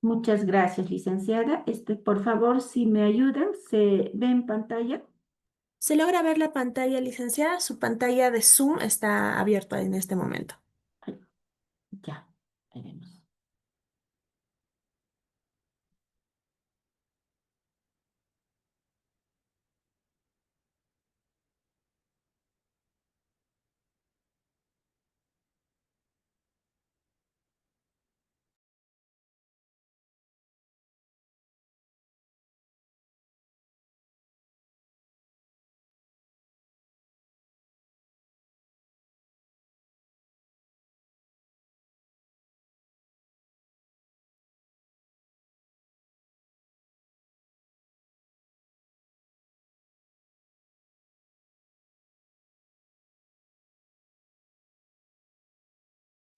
Muchas gracias, licenciada. Por favor, si me ayudan, ¿se ve en pantalla? ¿Se logra ver la pantalla, licenciada? Su pantalla de Zoom está abierta en este momento. Ay, ya, veremos.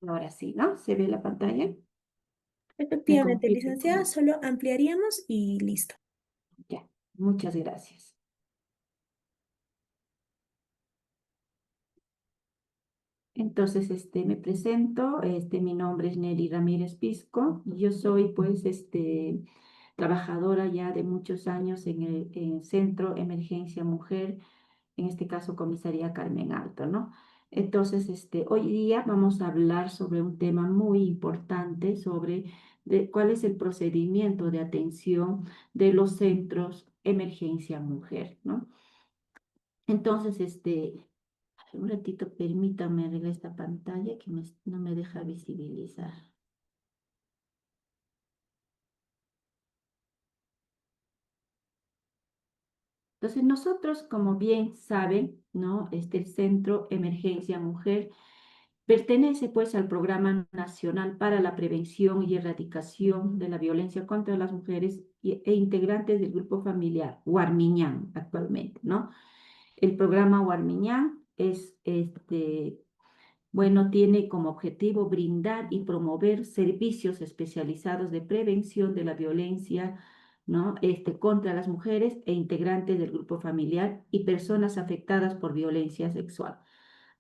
Ahora sí, ¿no? ¿Se ve la pantalla? ¿Me Efectivamente, confirma, por licenciada, favor? solo ampliaríamos y listo. Ya, muchas gracias. Entonces, me presento, mi nombre es Nelly Ramírez Pisco, y yo soy, pues, trabajadora ya de muchos años en el Centro Emergencia Mujer, en este caso Comisaría Carmen Alto, ¿no? Entonces, hoy día vamos a hablar sobre un tema muy importante, sobre cuál es el procedimiento de atención de los centros Emergencia Mujer, ¿no? Entonces, un ratito, permítame arreglar esta pantalla que no me deja visibilizar. Entonces, nosotros, como bien saben, ¿no? El Centro Emergencia Mujer pertenece pues al Programa Nacional para la Prevención y Erradicación de la Violencia contra las Mujeres e integrantes del grupo familiar Warmiñán actualmente, ¿no? El programa Warmiñán es bueno, tiene como objetivo brindar y promover servicios especializados de prevención de la violencia, ¿no? Contra las mujeres e integrantes del grupo familiar y personas afectadas por violencia sexual,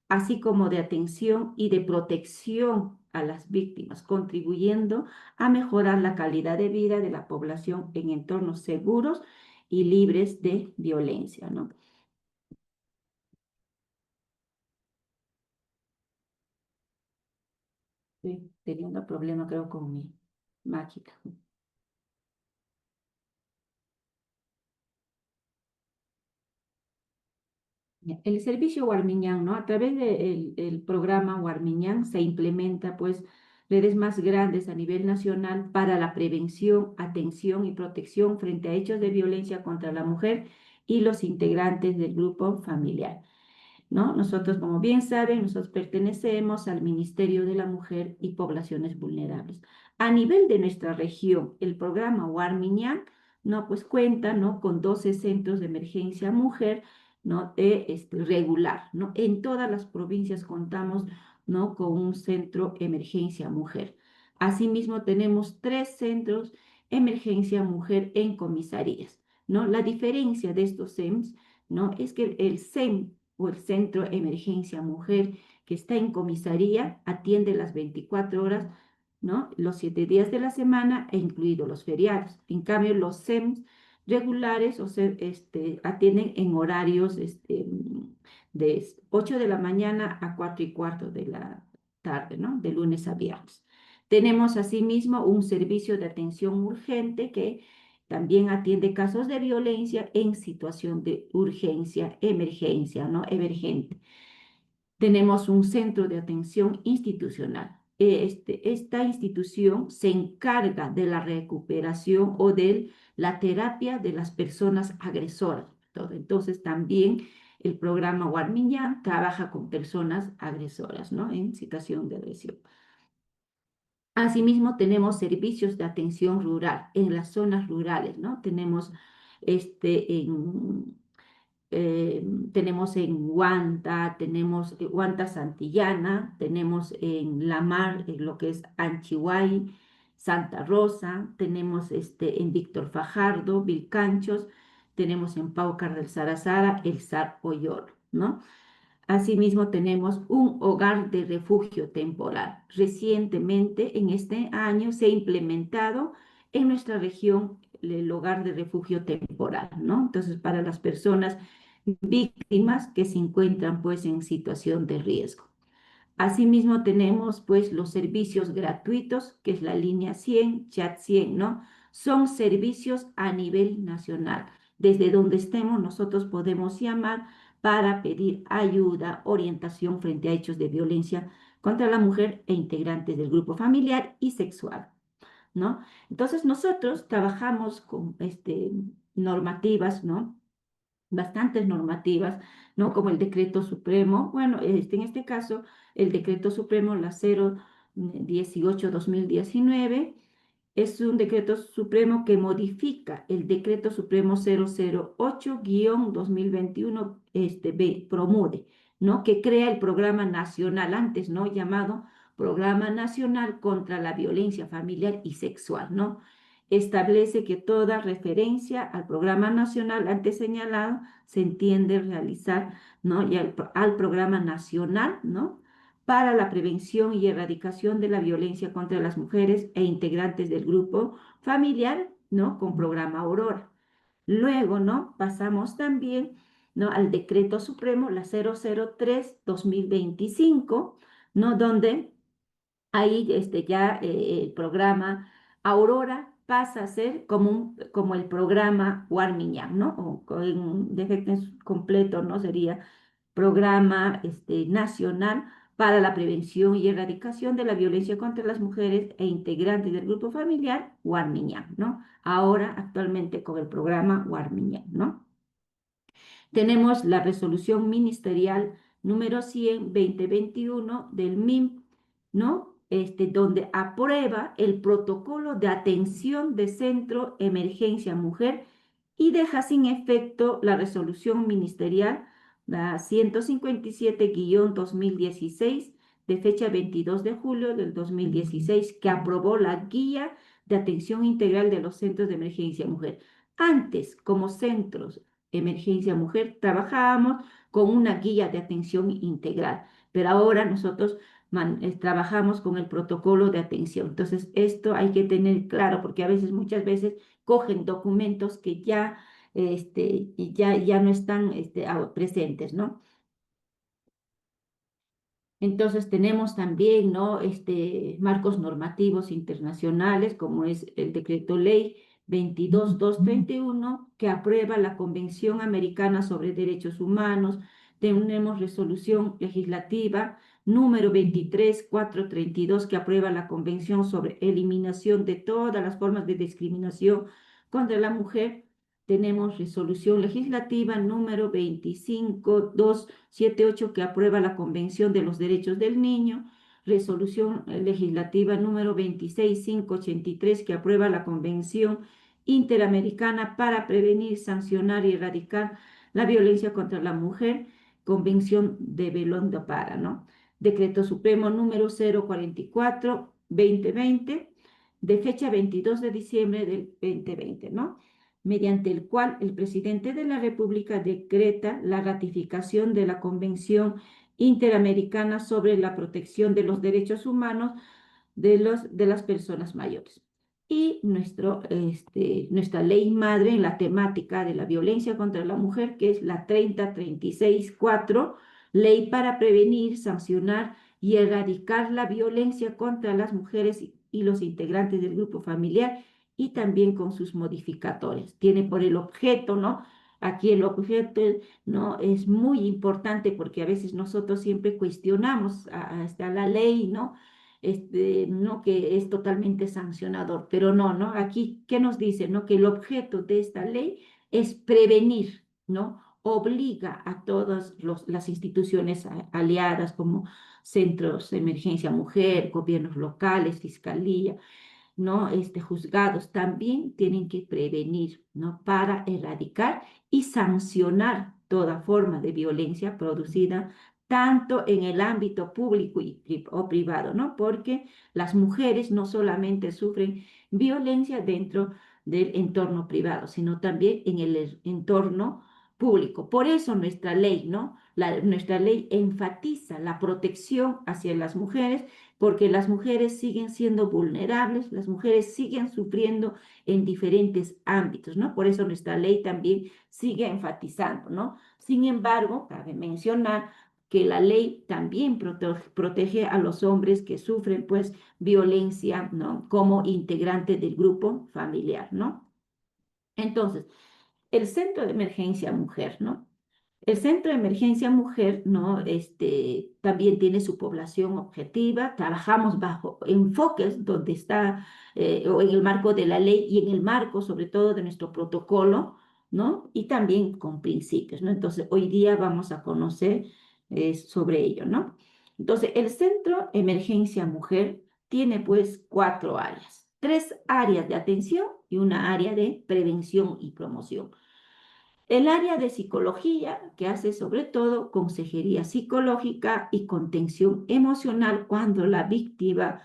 así como de atención y de protección a las víctimas, contribuyendo a mejorar la calidad de vida de la población en entornos seguros y libres de violencia, ¿no? Estoy teniendo problema, creo, con mi máquina. Ya, el servicio Warmiñán, ¿no? A través del programa Warmiñán se implementa, pues, redes más grandes a nivel nacional para la prevención, atención y protección frente a hechos de violencia contra la mujer y los integrantes del grupo familiar, ¿no? Nosotros, como bien saben, nosotros pertenecemos al Ministerio de la Mujer y Poblaciones Vulnerables. A nivel de nuestra región, el programa Warmiñán, ¿no? Pues cuenta, ¿no? Con 12 centros de emergencia mujer, ¿no? Regular, ¿no? En todas las provincias contamos, ¿no? Con un centro emergencia mujer. Asimismo, tenemos 3 centros emergencia mujer en comisarías, ¿no? La diferencia de estos CEMs, ¿no? Es que el CEM o el Centro Emergencia Mujer que está en comisaría atiende las 24 horas, ¿no? Los 7 días de la semana e incluidos los feriados. En cambio, los CEMs regulares atienden en horarios de 8 de la mañana a 4:15 de la tarde, ¿no? De lunes a viernes. Tenemos asimismo un servicio de atención urgente que también atiende casos de violencia en situación de urgencia, emergencia, ¿no? Emergente. Tenemos un centro de atención institucional. Esta institución se encarga de la recuperación o de la terapia de las personas agresoras. Entonces, también el programa Warmiñán trabaja con personas agresoras, ¿no? En situación de agresión. Asimismo, tenemos servicios de atención rural en las zonas rurales, ¿no? Tenemos este, en, tenemos en Huanta, tenemos Huanta Santillana, tenemos en La Mar, lo que es Anchihuay, Santa Rosa, tenemos en Víctor Fajardo, Vilcanchos, tenemos en Paucar del Sarazara, el Sar Oyor, ¿no? Asimismo, tenemos un hogar de refugio temporal. Recientemente, en este año, se ha implementado en nuestra región el hogar de refugio temporal, ¿no? Entonces, para las personas víctimas que se encuentran pues en situación de riesgo. Asimismo, tenemos pues los servicios gratuitos, que es la línea 100, chat 100, ¿no? Son servicios a nivel nacional. Desde donde estemos, nosotros podemos llamar para pedir ayuda, orientación frente a hechos de violencia contra la mujer e integrantes del grupo familiar y sexual, ¿no? Entonces, nosotros trabajamos con normativas, ¿no? Bastantes normativas, ¿no? Como el decreto supremo, bueno, en este caso, el decreto supremo, la 018-2019, es un decreto supremo que modifica el decreto supremo 008-2021, PROMUDE, ¿no? Que crea el programa nacional, antes, ¿no? Llamado Programa Nacional contra la Violencia Familiar y Sexual, ¿no? Establece que toda referencia al programa nacional antes señalado se entiende realizar, ¿no? Y al programa nacional, ¿no? Para la prevención y erradicación de la violencia contra las mujeres e integrantes del grupo familiar, ¿no? Con programa Aurora. Luego, ¿no? Pasamos también, ¿no? Al decreto supremo, la 003-2025, ¿no? Donde ahí ya el programa Aurora pasa a ser como el programa Warmiñán, ¿no? O en defecto completo, ¿no? Sería programa nacional para la prevención y erradicación de la violencia contra las mujeres e integrantes del grupo familiar Warmiñán, ¿no? Ahora actualmente con el programa Warmiñán, ¿no? Tenemos la resolución ministerial número 100-2021 del MIM, ¿no? Donde aprueba el protocolo de atención de Centro Emergencia Mujer y deja sin efecto la resolución ministerial, la 157-2016, de fecha 22 de julio del 2016, que aprobó la guía de atención integral de los centros de emergencia mujer. Antes, como centros Emergencia Mujer, trabajábamos con una guía de atención integral, pero ahora nosotros trabajamos con el protocolo de atención. Entonces, esto hay que tener claro porque a veces, muchas veces, cogen documentos que ya no están presentes, ¿no? Entonces tenemos también, ¿no? Marcos normativos internacionales, como es el decreto ley 22.231, que aprueba la Convención Americana sobre Derechos Humanos. Tenemos resolución legislativa número 23.432, que aprueba la Convención sobre eliminación de todas las formas de discriminación contra la mujer. Tenemos resolución legislativa número 25.278, que aprueba la Convención de los Derechos del Niño, resolución legislativa número 26.583, que aprueba la Convención Interamericana para prevenir, sancionar y erradicar la violencia contra la mujer, Convención de Belém do Pará, ¿no? Decreto Supremo número 044-2020, de fecha 22 de diciembre del 2020, ¿no? Mediante el cual el presidente de la República decreta la ratificación de la Convención Interamericana sobre la protección de los derechos humanos de las personas mayores. Y nuestra ley madre en la temática de la violencia contra la mujer, que es la 3036-4, ley para prevenir, sancionar y erradicar la violencia contra las mujeres y los integrantes del grupo familiar, y también con sus modificadores. Tiene por el objeto, ¿no? Aquí el objeto, ¿no? Es muy importante porque a veces nosotros siempre cuestionamos hasta la ley, ¿no? ¿No? Que es totalmente sancionador, pero no, ¿no? Aquí, ¿qué nos dice, no? Que el objeto de esta ley es prevenir, ¿no? Obliga a todas las instituciones aliadas como centros de emergencia mujer, gobiernos locales, fiscalía, ¿no? Juzgados también tienen que prevenir, ¿no? Para erradicar y sancionar toda forma de violencia producida tanto en el ámbito público o privado, ¿no? Porque las mujeres no solamente sufren violencia dentro del entorno privado, sino también en el entorno público. Por eso nuestra ley, ¿no? Nuestra ley enfatiza la protección hacia las mujeres, porque las mujeres siguen siendo vulnerables, las mujeres siguen sufriendo en diferentes ámbitos, ¿no? Por eso nuestra ley también sigue enfatizando, ¿no? Sin embargo, cabe mencionar que la ley también protege a los hombres que sufren, pues, violencia, ¿no? Como integrante del grupo familiar, ¿no? Entonces, el Centro de Emergencia Mujer, ¿no? El Centro de Emergencia Mujer, ¿no? También tiene su población objetiva, trabajamos bajo enfoques donde está, o en el marco de la ley y en el marco sobre todo de nuestro protocolo, ¿no? Y también con principios, ¿no? Entonces, hoy día vamos a conocer sobre ello, ¿no? Entonces, el Centro Emergencia Mujer tiene pues 4 áreas, 3 áreas de atención y una área de prevención y promoción. El área de psicología, que hace sobre todo consejería psicológica y contención emocional cuando la víctima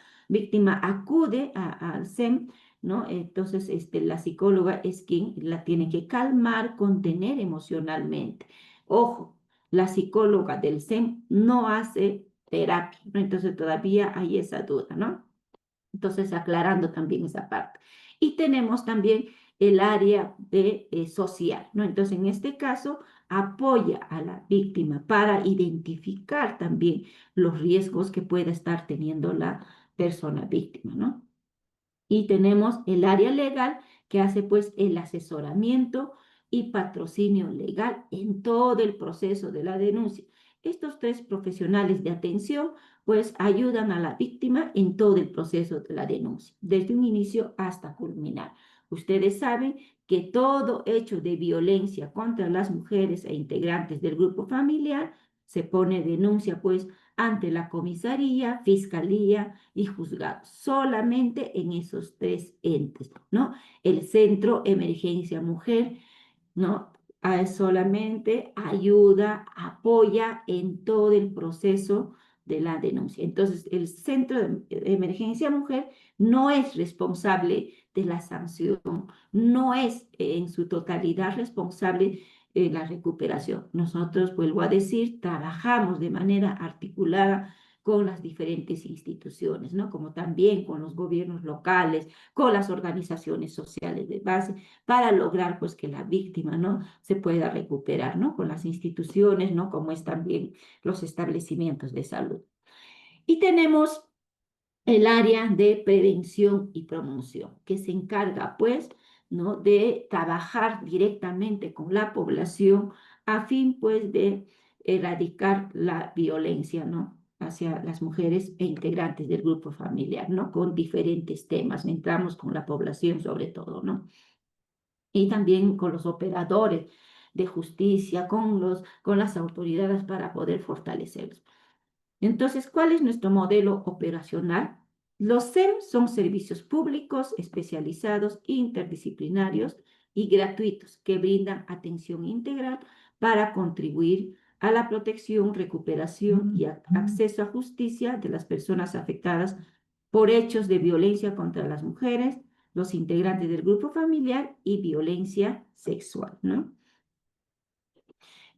acude al SEM, ¿no? Entonces, la psicóloga es quien la tiene que calmar, contener emocionalmente. Ojo, la psicóloga del SEM no hace terapia, ¿no? Entonces todavía hay esa duda, ¿no? Entonces, aclarando también esa parte. Y tenemos también el área de social, ¿no? Entonces, en este caso, apoya a la víctima para identificar también los riesgos que pueda estar teniendo la persona víctima, ¿no? Y tenemos el área legal que hace pues el asesoramiento y patrocinio legal en todo el proceso de la denuncia. Estos 3 profesionales de atención pues ayudan a la víctima en todo el proceso de la denuncia, desde un inicio hasta culminar. Ustedes saben que todo hecho de violencia contra las mujeres e integrantes del grupo familiar se pone denuncia pues ante la comisaría, fiscalía y juzgado, solamente en esos 3 entes, ¿no? El Centro Emergencia Mujer, ¿no? Solamente ayuda, apoya en todo el proceso de la denuncia. Entonces, el Centro de Emergencia Mujer no es responsable de la sanción, no es en su totalidad responsable la recuperación. Nosotros, vuelvo a decir, trabajamos de manera articulada con las diferentes instituciones, ¿no? Como también con los gobiernos locales, con las organizaciones sociales de base, para lograr, pues, que la víctima, ¿no? Se pueda recuperar, ¿no? Con las instituciones, ¿no? Como es también los establecimientos de salud. Y tenemos el área de prevención y promoción, que se encarga, pues, ¿no? De trabajar directamente con la población a fin, pues, de erradicar la violencia, ¿no? Hacia las mujeres e integrantes del grupo familiar, ¿no? Con diferentes temas. Entramos con la población sobre todo, ¿no? Y también con los operadores de justicia, con las autoridades para poder fortalecerlos. Entonces, ¿cuál es nuestro modelo operacional? Los SEM son servicios públicos especializados, interdisciplinarios y gratuitos que brindan atención integral para contribuir a la protección, recuperación y acceso a justicia de las personas afectadas por hechos de violencia contra las mujeres, los integrantes del grupo familiar y violencia sexual, ¿no?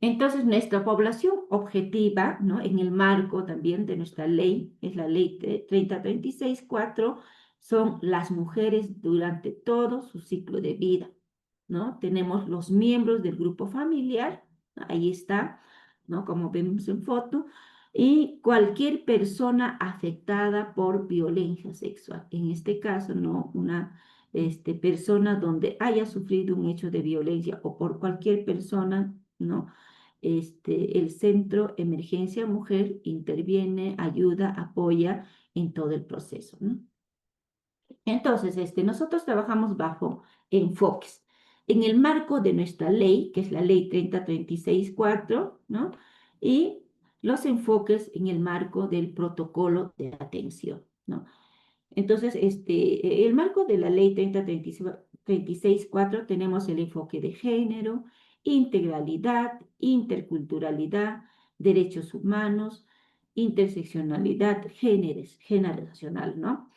Entonces, nuestra población objetiva, ¿no? En el marco también de nuestra ley, es la ley 3036-4, son las mujeres durante todo su ciclo de vida, ¿no? Tenemos los miembros del grupo familiar, ahí está, ¿no? Como vemos en foto, y cualquier persona afectada por violencia sexual. En este caso, ¿no? Una persona donde haya sufrido un hecho de violencia o por cualquier persona, ¿no? El Centro Emergencia Mujer interviene, ayuda, apoya en todo el proceso, ¿no? Entonces, nosotros trabajamos bajo enfoques. En el marco de nuestra ley, que es la ley 3036-4, ¿no? Y los enfoques en el marco del protocolo de atención, ¿no? Entonces, el marco de la ley 3036-4 tenemos el enfoque de género, integralidad, interculturalidad, derechos humanos, interseccionalidad, generacional, ¿no?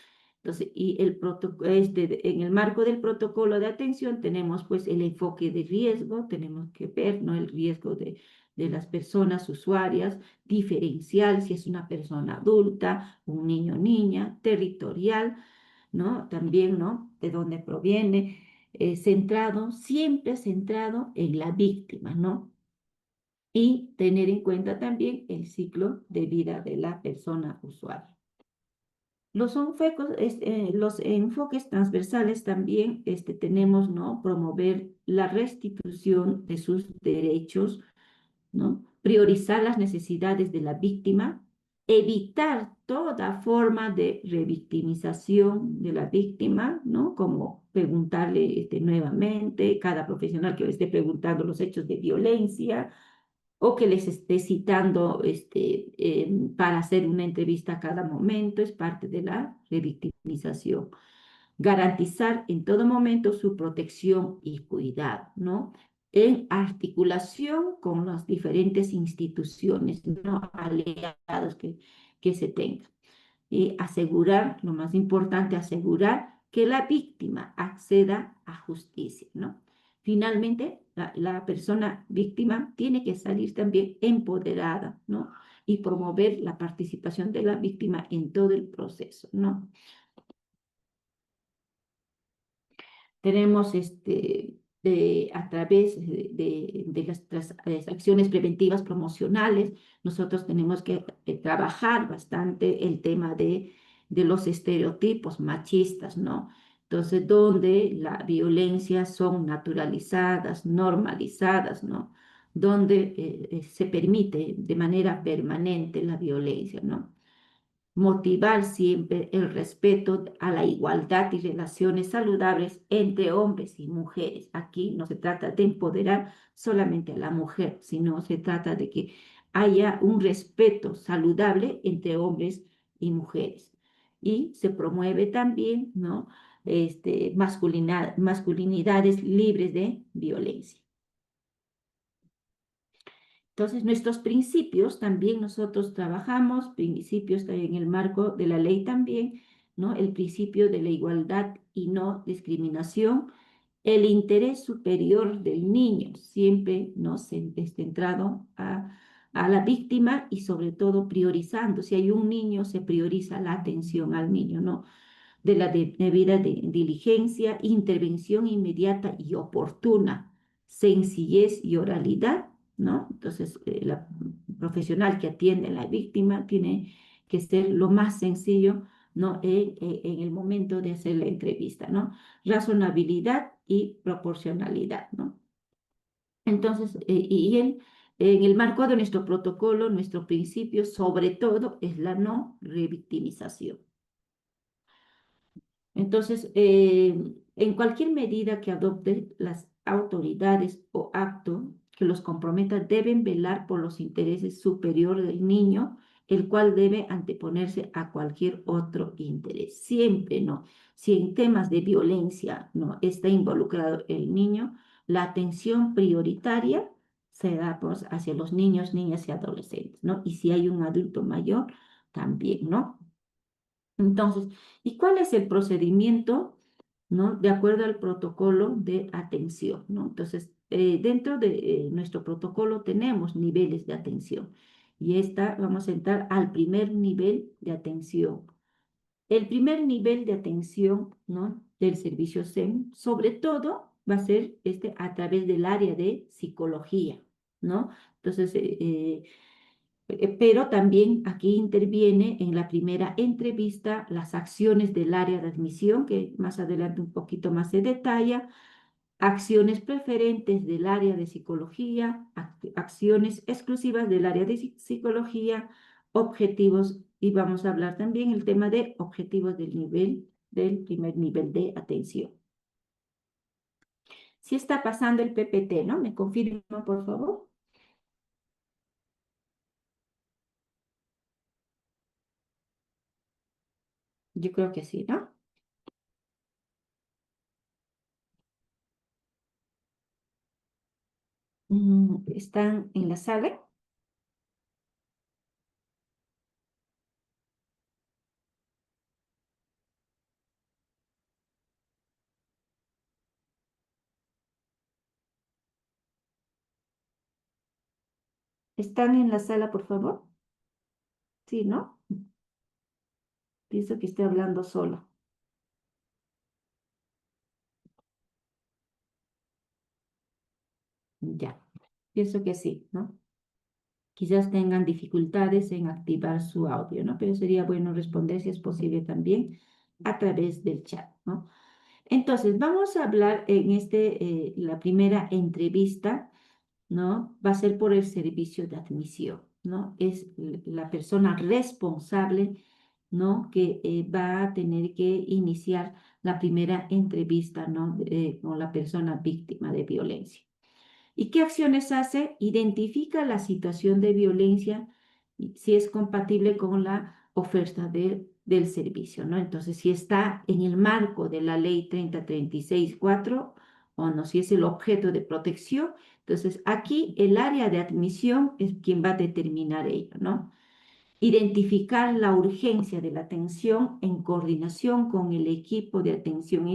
Entonces, y en el marco del protocolo de atención tenemos pues el enfoque de riesgo, tenemos que ver, ¿no? El riesgo de las personas usuarias, diferencial, si es una persona adulta, un niño o niña, territorial, ¿no? También, ¿no? De dónde proviene, siempre centrado en la víctima, ¿no? Y tener en cuenta también el ciclo de vida de la persona usuaria. Los enfoques transversales también tenemos, ¿no? Promover la restitución de sus derechos, ¿no? Priorizar las necesidades de la víctima, evitar toda forma de revictimización de la víctima, ¿no? Como preguntarle nuevamente, cada profesional que le esté preguntando los hechos de violencia, o que les esté citando para hacer una entrevista a cada momento, es parte de la revictimización. Garantizar en todo momento su protección y cuidado, ¿no? En articulación con las diferentes instituciones, ¿no? Aliados que se tengan. Y asegurar, lo más importante, asegurar que la víctima acceda a justicia, ¿no? Finalmente, la persona víctima tiene que salir también empoderada, ¿no? Y promover la participación de la víctima en todo el proceso, ¿no? Tenemos a través de las acciones preventivas promocionales, nosotros tenemos que trabajar bastante el tema de los estereotipos machistas, ¿no? Entonces, donde la violencia son naturalizadas, normalizadas, ¿no? Donde se permite de manera permanente la violencia, ¿no? Motivar siempre el respeto a la igualdad y relaciones saludables entre hombres y mujeres. Aquí no se trata de empoderar solamente a la mujer, sino se trata de que haya un respeto saludable entre hombres y mujeres. Y se promueve también, ¿no? Masculinidades libres de violencia. Entonces, nuestros principios también nosotros trabajamos, principios en el marco de la ley también, ¿no? El principio de la igualdad y no discriminación, el interés superior del niño, siempre, ¿no? Centrado a la víctima y sobre todo priorizando. Si hay un niño, se prioriza la atención al niño, ¿no? De la debida diligencia, intervención inmediata y oportuna, sencillez y oralidad, ¿no? Entonces, la profesional que atiende a la víctima tiene que ser lo más sencillo, ¿no? En el momento de hacer la entrevista, ¿no? Razonabilidad y proporcionalidad, ¿no? Entonces, en el marco de nuestro protocolo, nuestro principio, sobre todo, es la no revictimización. Entonces, en cualquier medida que adopten las autoridades o acto que los comprometa, deben velar por los intereses superiores del niño, el cual debe anteponerse a cualquier otro interés. Siempre no. Si en temas de violencia no está involucrado el niño, la atención prioritaria se da pues, hacia los niños, niñas y adolescentes, ¿no? Y si hay un adulto mayor, también, ¿no? Entonces, ¿y cuál es el procedimiento, ¿no? De acuerdo al protocolo de atención, ¿no? Entonces, dentro de nuestro protocolo tenemos niveles de atención y vamos a entrar al primer nivel de atención. El primer nivel de atención, ¿no? Del servicio SEM, sobre todo, va a ser a través del área de psicología, ¿no? Entonces, pero también aquí interviene en la primera entrevista las acciones del área de admisión, que más adelante un poquito más se detalla, acciones preferentes del área de psicología, acciones exclusivas del área de psicología, objetivos, y vamos a hablar también el tema de objetivos del primer nivel de atención. Si está pasando el PPT, ¿no? ¿Me confirma, por favor? Yo creo que sí, ¿no? ¿Están en la sala? ¿Están en la sala, por favor? Sí, ¿no? Pienso que estoy hablando solo. Ya, pienso que sí, ¿no? Quizás tengan dificultades en activar su audio, ¿no? Pero sería bueno responder si es posible también a través del chat, ¿no? Entonces, vamos a hablar en la primera entrevista, ¿no? Va a ser por el servicio de admisión, ¿no? Es la persona responsable, ¿no? Que va a tener que iniciar la primera entrevista, ¿no? Con la persona víctima de violencia. ¿Y qué acciones hace? Identifica la situación de violencia y si es compatible con la oferta del servicio, ¿no? Entonces, si está en el marco de la ley 3036-4 o no, si es el objeto de protección, entonces aquí el área de admisión es quien va a determinar ello, ¿no? Identificar la urgencia de la atención en coordinación con el equipo de atención.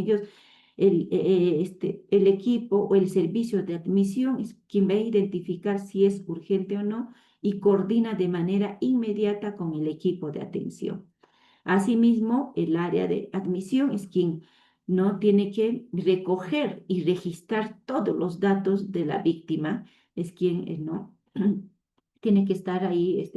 El equipo o el servicio de admisión es quien va a identificar si es urgente o no y coordina de manera inmediata con el equipo de atención. Asimismo, el área de admisión es quien no tiene que recoger y registrar todos los datos de la víctima, es quien no tiene que estar ahí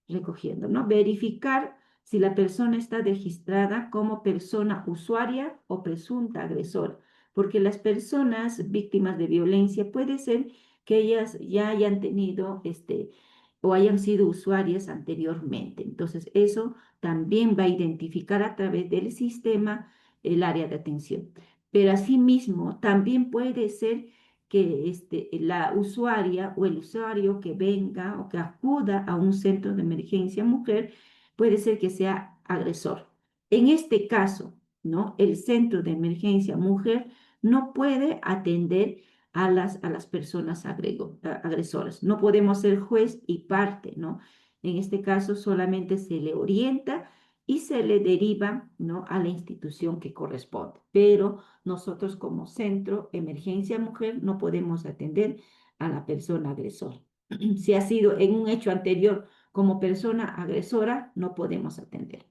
recogiendo, ¿no? Verificar si la persona está registrada como persona usuaria o presunta agresora, porque las personas víctimas de violencia puede ser que ellas ya hayan tenido o hayan sido usuarias anteriormente. Entonces, eso también va a identificar a través del sistema el área de atención. Pero asimismo, también puede ser que la usuaria o el usuario que venga o que acuda a un centro de emergencia mujer puede ser que sea agresor. En este caso, ¿no? El centro de emergencia mujer no puede atender a las personas agresoras. No podemos ser juez y parte, ¿no? En este caso solamente se le orienta y se le deriva, ¿no? A la institución que corresponde. Pero nosotros como centro emergencia mujer no podemos atender a la persona agresora. Si ha sido en un hecho anterior como persona agresora, no podemos atender.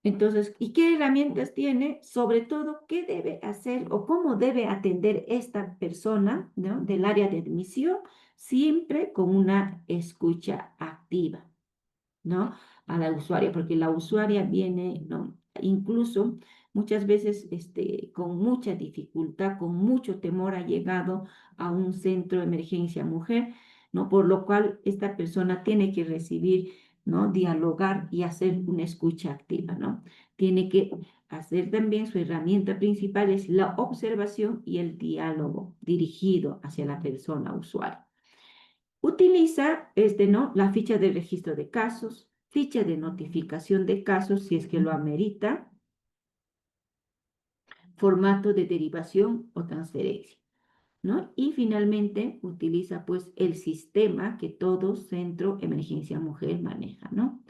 Entonces, ¿y qué herramientas tiene? Sobre todo, ¿qué debe hacer o cómo debe atender esta persona, ¿no? Del área de admisión, siempre con una escucha activa, ¿no? A la usuaria, porque la usuaria viene, ¿no? Incluso muchas veces con mucha dificultad, con mucho temor ha llegado a un centro de emergencia mujer, ¿no? Por lo cual esta persona tiene que recibir, ¿no? Dialogar y hacer una escucha activa, ¿no? Tiene que hacer también su herramienta principal es la observación y el diálogo dirigido hacia la persona usuaria. Utiliza ¿no? La ficha de registro de casos, ficha de notificación de casos si es que lo amerita, formato de derivación o transferencia, ¿no? Y finalmente utiliza pues el sistema que todo centro emergencia mujer maneja, ¿no?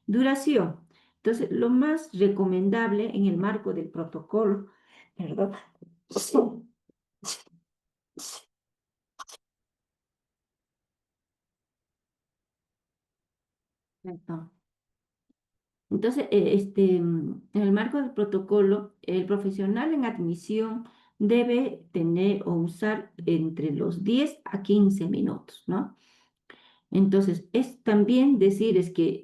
Duración. Entonces, lo más recomendable en el marco del protocolo, perdón, perdón. Entonces, en el marco del protocolo, el profesional en admisión debe tener o usar entre los 10 a 15 minutos, ¿no? Entonces, es también decir es que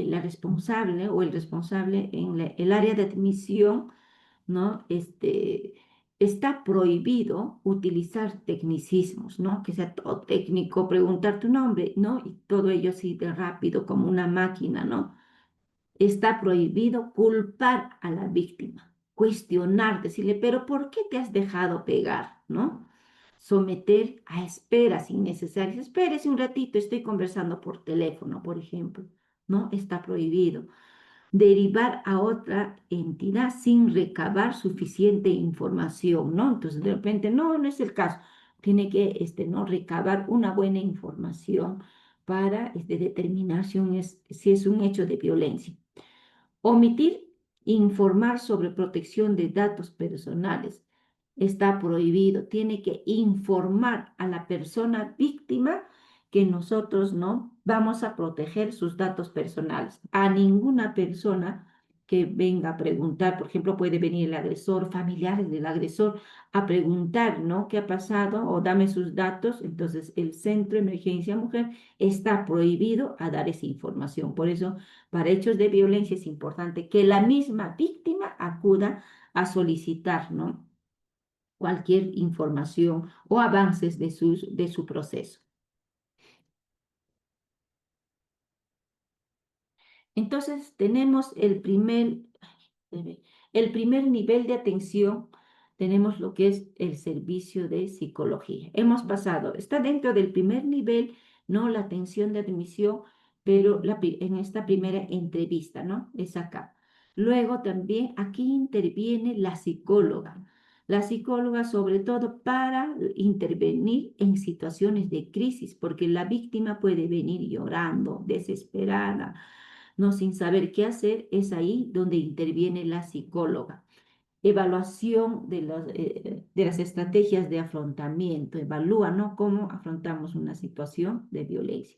la responsable o el responsable en el área de admisión, ¿no? Está prohibido utilizar tecnicismos, ¿no? Que sea todo técnico, preguntar tu nombre, ¿no? Y todo ello así de rápido como una máquina, ¿no? Está prohibido culpar a la víctima, cuestionar, decirle, pero ¿por qué te has dejado pegar? ¿No? Someter a esperas innecesarias. Espérese un ratito, estoy conversando por teléfono, por ejemplo. ¿No? Está prohibido. Derivar a otra entidad sin recabar suficiente información, ¿no? Entonces, de repente, no, no es el caso. Tiene que, ¿no? Recabar una buena información para determinar si es un hecho de violencia. Omitir informar sobre protección de datos personales. está prohibido. Tiene que informar a la persona víctima que nosotros no vamos a proteger sus datos personales. A ninguna persona que venga a preguntar, por ejemplo, puede venir el agresor, familiares del agresor, a preguntar, ¿no? ¿Qué ha pasado? O dame sus datos. Entonces, el Centro de Emergencia Mujer está prohibido a dar esa información. Por eso, para hechos de violencia es importante que la misma víctima acuda a solicitar, ¿no? Cualquier información o avances de su proceso. Entonces, tenemos el primer nivel de atención, tenemos lo que es el servicio de psicología. Hemos pasado, está dentro del primer nivel, ¿no? La atención de admisión, pero en esta primera entrevista, ¿no? Es acá. Luego también aquí interviene la psicóloga. La psicóloga sobre todo para intervenir en situaciones de crisis, porque la víctima puede venir llorando, desesperada, no sin saber qué hacer, es ahí donde interviene la psicóloga. Evaluación de las estrategias de afrontamiento, evalúa, ¿no? Cómo afrontamos una situación de violencia.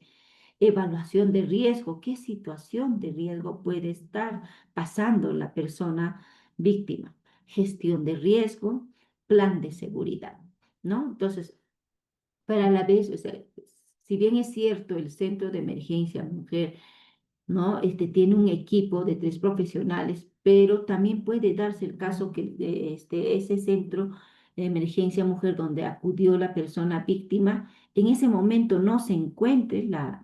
Evaluación de riesgo, qué situación de riesgo puede estar pasando la persona víctima. Gestión de riesgo, plan de seguridad, ¿no? Entonces, para la vez, o sea, si bien es cierto, el Centro de Emergencia Mujer, ¿no? Tiene un equipo de 3 profesionales, pero también puede darse el caso que ese centro de emergencia mujer donde acudió la persona víctima, en ese momento no se encuentre la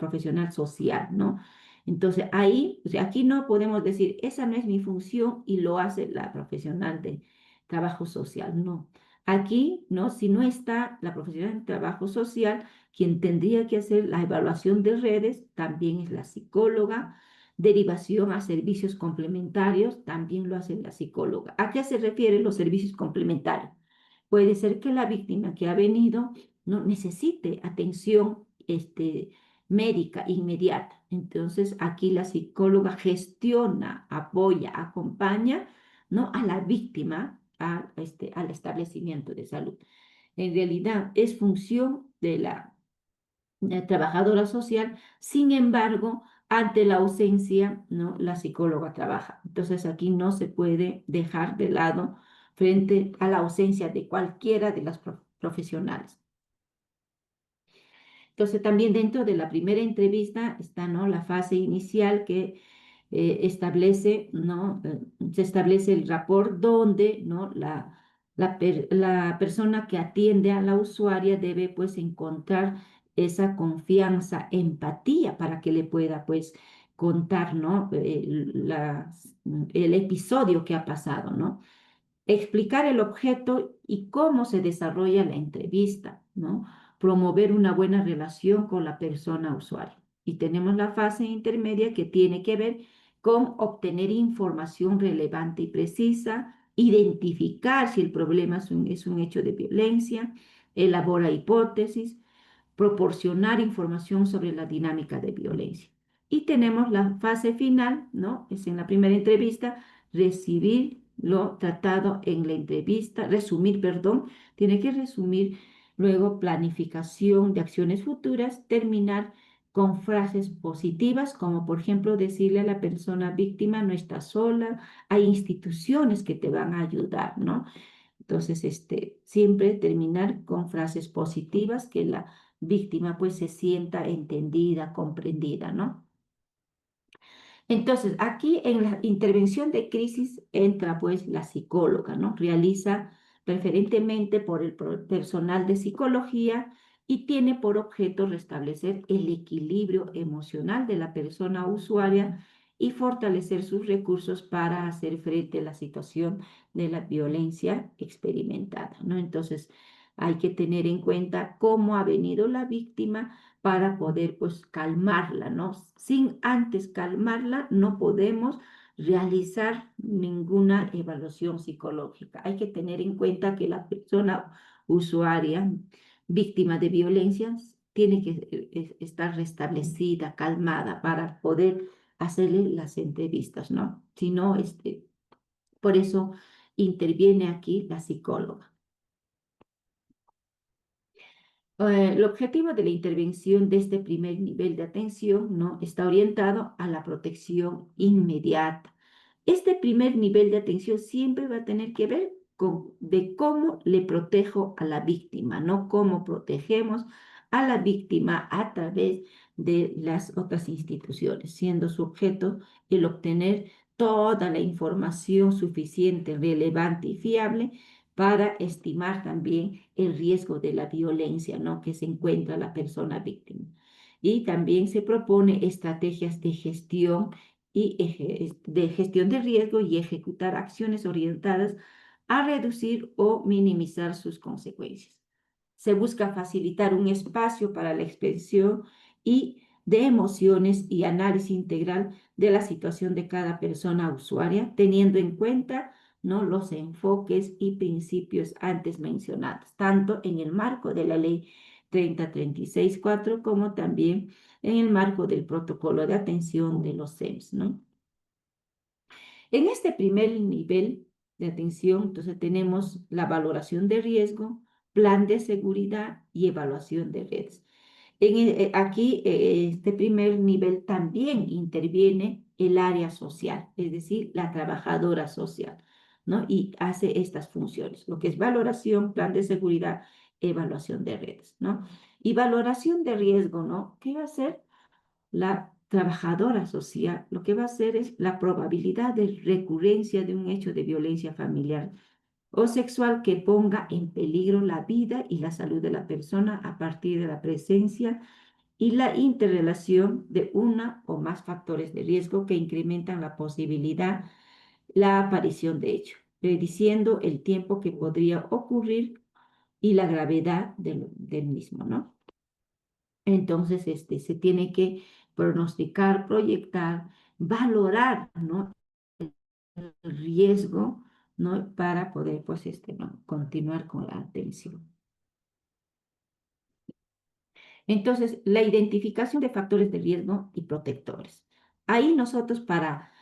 profesional social, ¿no? Entonces ahí, o sea, aquí no podemos decir, esa no es mi función y lo hace la profesional de trabajo social, no. Aquí, ¿no? Si no está la profesional de trabajo social, quien tendría que hacer la evaluación de redes también es la psicóloga. Derivación a servicios complementarios también lo hace la psicóloga. ¿A qué se refieren los servicios complementarios? Puede ser que la víctima que ha venido no necesite atención médica inmediata. Entonces, aquí la psicóloga gestiona, apoya, acompaña, ¿no? A la víctima al establecimiento de salud. En realidad es función de la trabajadora social, sin embargo, ante la ausencia, ¿no? La psicóloga trabaja. Entonces aquí no se puede dejar de lado frente a la ausencia de cualquiera de las profesionales. Entonces también dentro de la primera entrevista está, ¿no? La fase inicial que establece, ¿no? Se establece el rapport donde, ¿no? La persona que atiende a la usuaria debe pues encontrar esa confianza, empatía para que le pueda pues contar, ¿no? El episodio que ha pasado, ¿no? Explicar el objeto y cómo se desarrolla la entrevista, ¿no? Promover una buena relación con la persona usuaria. Y tenemos la fase intermedia que tiene que ver con obtener información relevante y precisa, identificar si el problema es un hecho de violencia, elabora hipótesis, proporcionar información sobre la dinámica de violencia. Y tenemos la fase final, ¿no? Es en la primera entrevista, recibir lo tratado en la entrevista, resumir, perdón, tiene que resumir, luego planificación de acciones futuras, terminar con frases positivas, como por ejemplo decirle a la persona víctima, no estás sola, hay instituciones que te van a ayudar, ¿no? Entonces, siempre terminar con frases positivas que la víctima pues se sienta entendida, comprendida, ¿no? Entonces, aquí en la intervención de crisis entra pues la psicóloga, ¿no? Realiza preferentemente por el personal de psicología y tiene por objeto restablecer el equilibrio emocional de la persona usuaria y fortalecer sus recursos para hacer frente a la situación de la violencia experimentada, ¿no? Entonces, hay que tener en cuenta cómo ha venido la víctima para poder pues calmarla, ¿no? Sin antes calmarla no podemos realizar ninguna evaluación psicológica. Hay que tener en cuenta que la persona usuaria, víctima de violencias, tiene que estar restablecida, calmada para poder hacerle las entrevistas, ¿no? Si no, por eso interviene aquí la psicóloga. El objetivo de la intervención de este primer nivel de atención, ¿no?, está orientado a la protección inmediata. Este primer nivel de atención siempre va a tener que ver con de cómo le protejo a la víctima, ¿no? Cómo protegemos a la víctima a través de las otras instituciones, siendo su objeto el obtener toda la información suficiente, relevante y fiable para estimar también el riesgo de la violencia, ¿no?, que se encuentra la persona víctima. Y también se propone estrategias de gestión de gestión de riesgo y ejecutar acciones orientadas a reducir o minimizar sus consecuencias. Se busca facilitar un espacio para la expresión y de emociones y análisis integral de la situación de cada persona usuaria, teniendo en cuenta, ¿no?, los enfoques y principios antes mencionados, tanto en el marco de la Ley 3036-4 como también en el marco del protocolo de atención de los SEMS, ¿no? En este primer nivel de atención, entonces tenemos la valoración de riesgo, plan de seguridad y evaluación de redes. Aquí, este primer nivel también interviene el área social, es decir, la trabajadora social, ¿no? Y hace estas funciones, lo que es valoración, plan de seguridad, evaluación de redes, ¿no? Y valoración de riesgo, ¿no? ¿Qué va a hacer? La trabajadora social lo que va a hacer es la probabilidad de recurrencia de un hecho de violencia familiar o sexual que ponga en peligro la vida y la salud de la persona a partir de la presencia y la interrelación de una o más factores de riesgo que incrementan la posibilidad, la aparición de hecho, prediciendo el tiempo que podría ocurrir y la gravedad del mismo, ¿no? Entonces, se tiene que pronosticar, proyectar, valorar, ¿no?, el riesgo, ¿no?, para poder, pues, ¿no?, continuar con la atención. Entonces, la identificación de factores de riesgo y protectores. Ahí nosotros para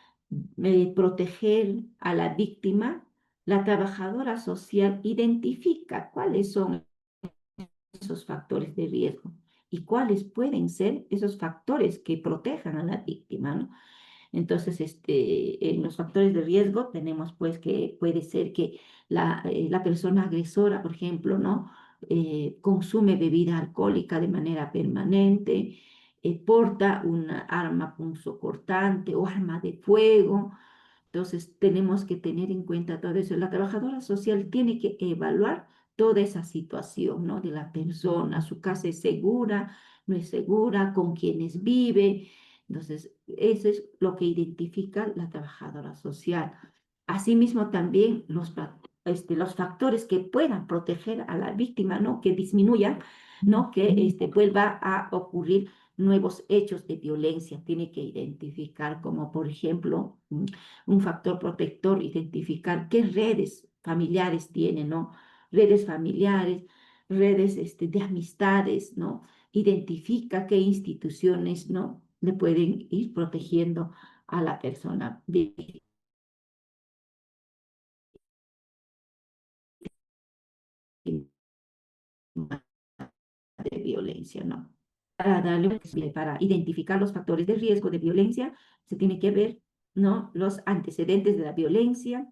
proteger a la víctima, la trabajadora social identifica cuáles son esos factores de riesgo y cuáles pueden ser esos factores que protejan a la víctima, ¿no? Entonces, en los factores de riesgo tenemos pues que puede ser que la persona agresora, por ejemplo, ¿no?, consume bebida alcohólica de manera permanente, porta una arma punzocortante o arma de fuego. Entonces, tenemos que tener en cuenta todo eso. La trabajadora social tiene que evaluar toda esa situación, ¿no?, de la persona, su casa es segura, no es segura, con quienes vive. Entonces, eso es lo que identifica la trabajadora social. Asimismo, también los factores que puedan proteger a la víctima, ¿no?, que disminuyan, ¿no?, que vuelva a ocurrir nuevos hechos de violencia. Tiene que identificar como, por ejemplo, un factor protector, identificar qué redes familiares tiene, ¿no? Redes familiares, redes de amistades, ¿no? Identifica qué instituciones, ¿no?, le pueden ir protegiendo a la persona víctima de violencia, ¿no? Para identificar los factores de riesgo de violencia, se tiene que ver, ¿no?, los antecedentes de la violencia,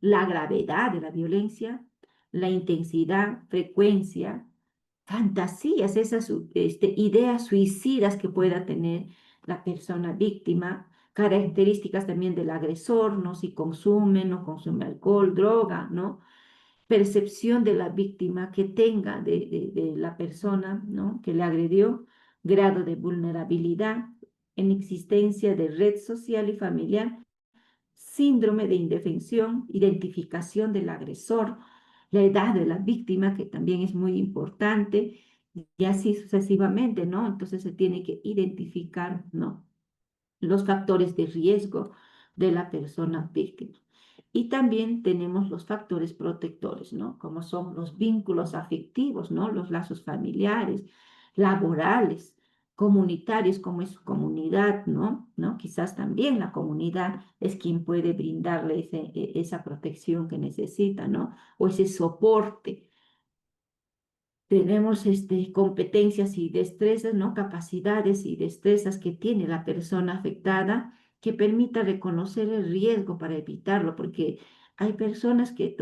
la gravedad de la violencia, la intensidad, frecuencia, fantasías, esas ideas suicidas que pueda tener la persona víctima, características también del agresor, ¿no?, si consume, no consume alcohol, droga, ¿no?, percepción de la víctima que tenga de la persona, ¿no?, que le agredió, grado de vulnerabilidad, en existencia de red social y familiar, síndrome de indefensión, identificación del agresor, la edad de la víctima, que también es muy importante, y así sucesivamente, ¿no? Entonces se tiene que identificar, ¿no?, los factores de riesgo de la persona víctima. Y también tenemos los factores protectores, ¿no?, como son los vínculos afectivos, ¿no?, los lazos familiares, laborales, comunitarios, como es su comunidad, ¿no? ¿No? Quizás también la comunidad es quien puede brindarle esa protección que necesita, ¿no? O ese soporte. Tenemos competencias y destrezas, ¿no? Capacidades y destrezas que tiene la persona afectada que permita reconocer el riesgo para evitarlo, porque hay personas que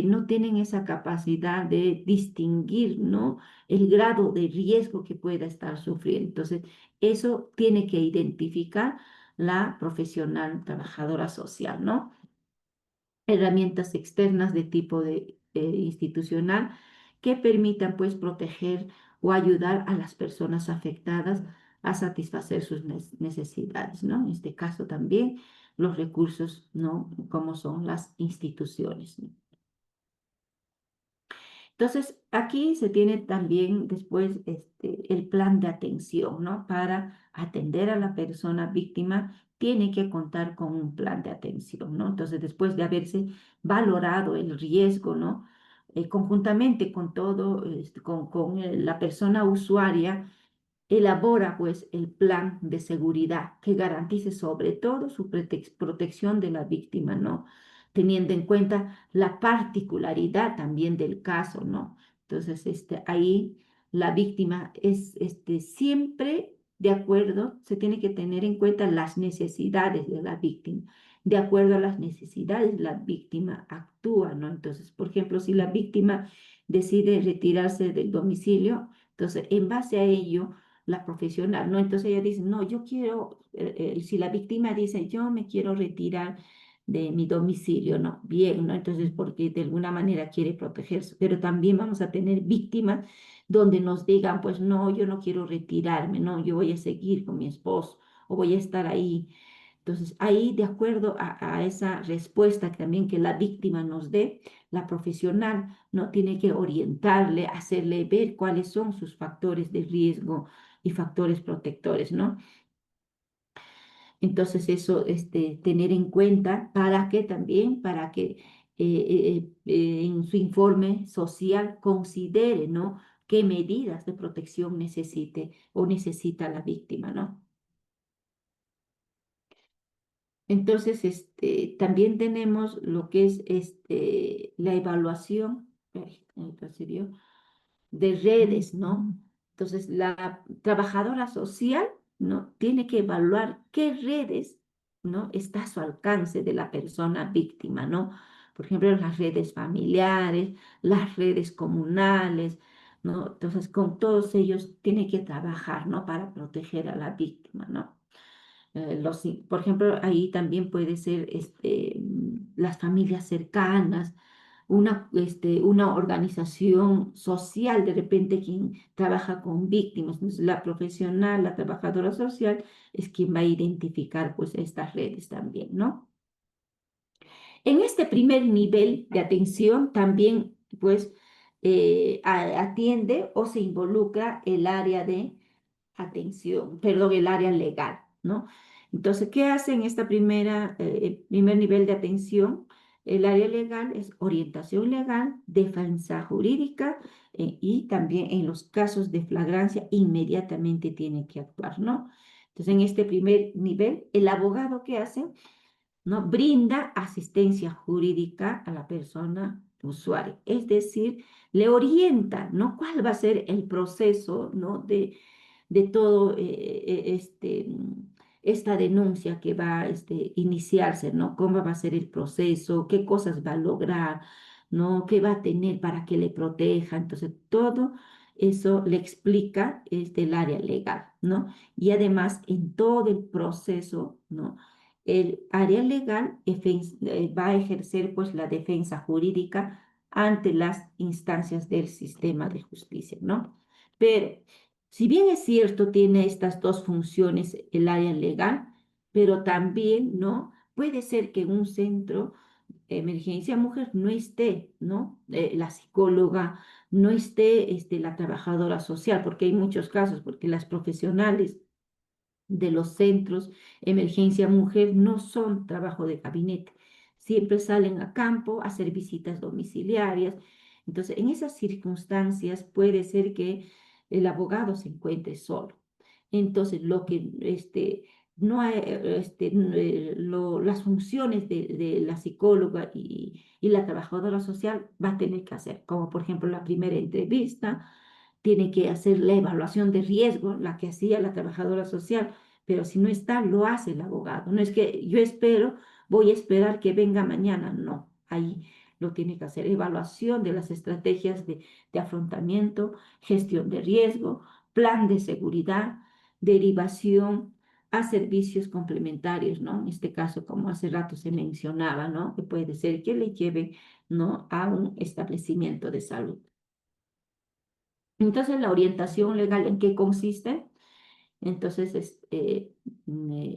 no tienen esa capacidad de distinguir, ¿no? El grado de riesgo que pueda estar sufriendo. Entonces, eso tiene que identificar la profesional trabajadora social, ¿no? Herramientas externas de tipo institucional que permitan pues proteger o ayudar a las personas afectadas a satisfacer sus necesidades, ¿no? En este caso también los recursos, ¿no? Como son las instituciones, ¿no? Entonces, aquí se tiene también después el plan de atención, ¿no? Para atender a la persona víctima, tiene que contar con un plan de atención, ¿no? Entonces, después de haberse valorado el riesgo, ¿no? Conjuntamente con todo, la persona usuaria, elabora pues el plan de seguridad que garantice sobre todo su protección de la víctima, ¿no? Teniendo en cuenta la particularidad también del caso, ¿no? Entonces, ahí la víctima es siempre de acuerdo, se tiene que tener en cuenta las necesidades de la víctima. De acuerdo a las necesidades, la víctima actúa, ¿no? Entonces, por ejemplo, si la víctima decide retirarse del domicilio, entonces, en base a ello, la profesional, ¿no? Entonces ella dice, no, yo quiero, si la víctima dice, yo me quiero retirar de mi domicilio, ¿no? Bien, ¿no? Entonces, porque de alguna manera quiere protegerse, pero también vamos a tener víctimas donde nos digan, pues no, yo no quiero retirarme, no, yo voy a seguir con mi esposo o voy a estar ahí. Entonces, ahí, de acuerdo a esa respuesta que también que la víctima nos dé, la profesional no tiene que orientarle, hacerle ver cuáles son sus factores de riesgo y factores protectores, ¿no? Entonces eso, tener en cuenta para que también, para que en su informe social considere, ¿no? Qué medidas de protección necesite o necesita la víctima, ¿no? Entonces, también tenemos lo que es la evaluación, ay, se vio, de redes, ¿no? Entonces, la trabajadora social, ¿no? Tiene que evaluar qué redes, ¿no? Está a su alcance de la persona víctima, ¿no? Por ejemplo, las redes familiares, las redes comunales, ¿no? Entonces, con todos ellos tiene que trabajar, ¿no? Para proteger a la víctima, ¿no? Por ejemplo, ahí también puede ser las familias cercanas, una organización social, de repente quien trabaja con víctimas. Entonces, la profesional, la trabajadora social, es quien va a identificar pues estas redes también, ¿no? En este primer nivel de atención también pues atiende o se involucra el área de atención, perdón, el área legal, ¿no? Entonces, ¿qué hace en esta primer nivel de atención? El área legal es orientación legal, defensa jurídica y también en los casos de flagrancia inmediatamente tiene que actuar, ¿no? Entonces, en este primer nivel, el abogado ¿qué hace? ¿No? Brinda asistencia jurídica a la persona usuaria, es decir, le orienta, ¿no? ¿Cuál va a ser el proceso, ¿no? de todo esta denuncia que va a iniciarse, ¿no? ¿Cómo va a ser el proceso? ¿Qué cosas va a lograr? ¿No? ¿Qué va a tener para que le proteja? Entonces, todo eso le explica el área legal, ¿no? Y además, en todo el proceso, ¿no? El área legal va a ejercer pues la defensa jurídica ante las instancias del sistema de justicia, ¿no? Pero si bien es cierto, tiene estas dos funciones el área legal, pero también, ¿no? Puede ser que en un centro de emergencia mujer no esté, ¿no? La psicóloga, no esté la trabajadora social, porque hay muchos casos, porque las profesionales de los centros emergencia mujer no son trabajo de gabinete, siempre salen a campo a hacer visitas domiciliarias. Entonces, en esas circunstancias puede ser que el abogado se encuentre solo. Entonces, no hay, las funciones de la psicóloga y la trabajadora social va a tener que hacer, como por ejemplo la primera entrevista, tiene que hacer la evaluación de riesgo, la que hacía la trabajadora social, pero si no está, lo hace el abogado. No es que yo espero, voy a esperar que venga mañana, no, ahí lo tiene que hacer. Evaluación de las estrategias de afrontamiento, gestión de riesgo, plan de seguridad, derivación a servicios complementarios, ¿no? En este caso, como hace rato se mencionaba, ¿no? Que puede ser que le lleve, ¿no? A un establecimiento de salud. Entonces, la orientación legal, ¿en qué consiste? Entonces,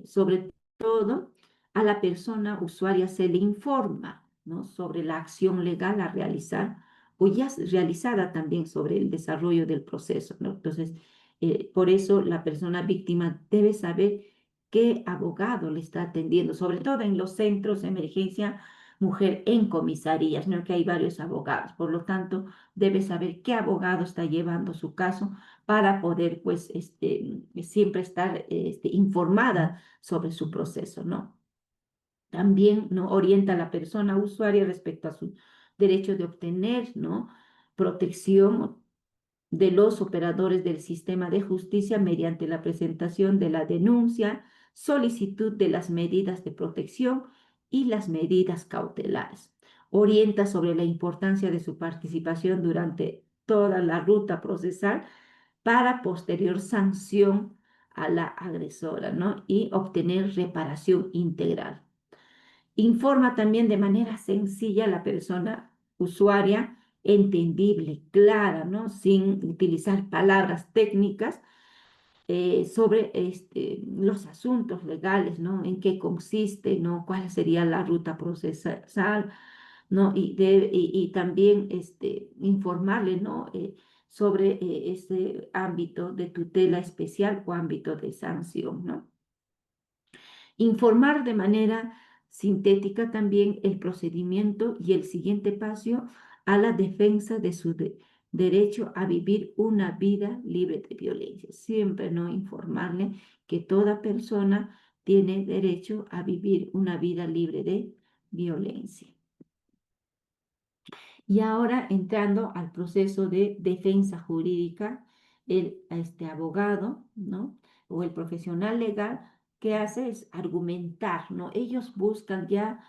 sobre todo, a la persona usuaria se le informa, ¿no? Sobre la acción legal a realizar o ya realizada también sobre el desarrollo del proceso, ¿no? Entonces, por eso la persona víctima debe saber qué abogado le está atendiendo, sobre todo en los centros de emergencia mujer en comisarías, ¿no? Que hay varios abogados. Por lo tanto, debe saber qué abogado está llevando su caso para poder, pues, siempre estar informada sobre su proceso, ¿no? También, ¿no? Orienta a la persona usuaria respecto a su derecho de obtener, ¿no? Protección de los operadores del sistema de justicia mediante la presentación de la denuncia, solicitud de las medidas de protección y las medidas cautelares. Orienta sobre la importancia de su participación durante toda la ruta procesal para posterior sanción a la agresora, ¿no? Y obtener reparación integral. Informa también de manera sencilla a la persona usuaria, entendible, clara, ¿no? Sin utilizar palabras técnicas sobre los asuntos legales, ¿no? En qué consiste, ¿no? Cuál sería la ruta procesal, ¿no? Y también informarle, ¿no? Sobre ese ámbito de tutela especial o ámbito de sanción, ¿no? Informar de manera sintética también el procedimiento y el siguiente paso a la defensa de su derecho a vivir una vida libre de violencia. Siempre no informarle que toda persona tiene derecho a vivir una vida libre de violencia. Y ahora entrando al proceso de defensa jurídica, este abogado, ¿no? O el profesional legal, ¿qué hace? Es argumentar, ¿no? Ellos buscan ya,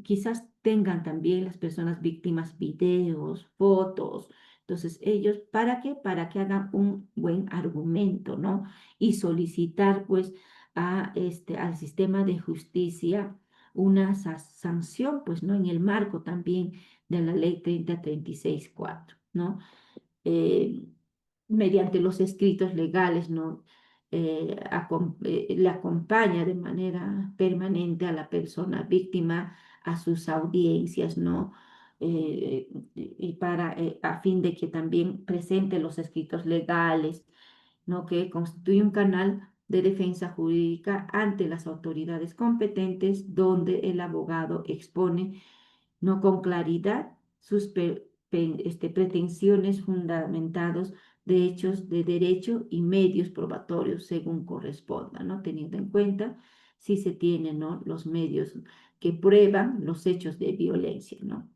quizás tengan también las personas víctimas videos, fotos. Entonces, ellos, ¿para qué? Para que hagan un buen argumento, ¿no? Y solicitar, pues, al sistema de justicia una sanción, pues, ¿no? En el marco también de la ley 3036-4, ¿no? Eh, Mediante los escritos legales, ¿no? Le acompaña de manera permanente a la persona víctima a sus audiencias, ¿no? A fin de que también presente los escritos legales, ¿no? Que constituye un canal de defensa jurídica ante las autoridades competentes, donde el abogado expone, no con claridad, sus pretensiones fundamentados de hechos de derecho y medios probatorios según corresponda, ¿no? Teniendo en cuenta si se tienen, ¿no? Los medios que prueban los hechos de violencia, ¿no?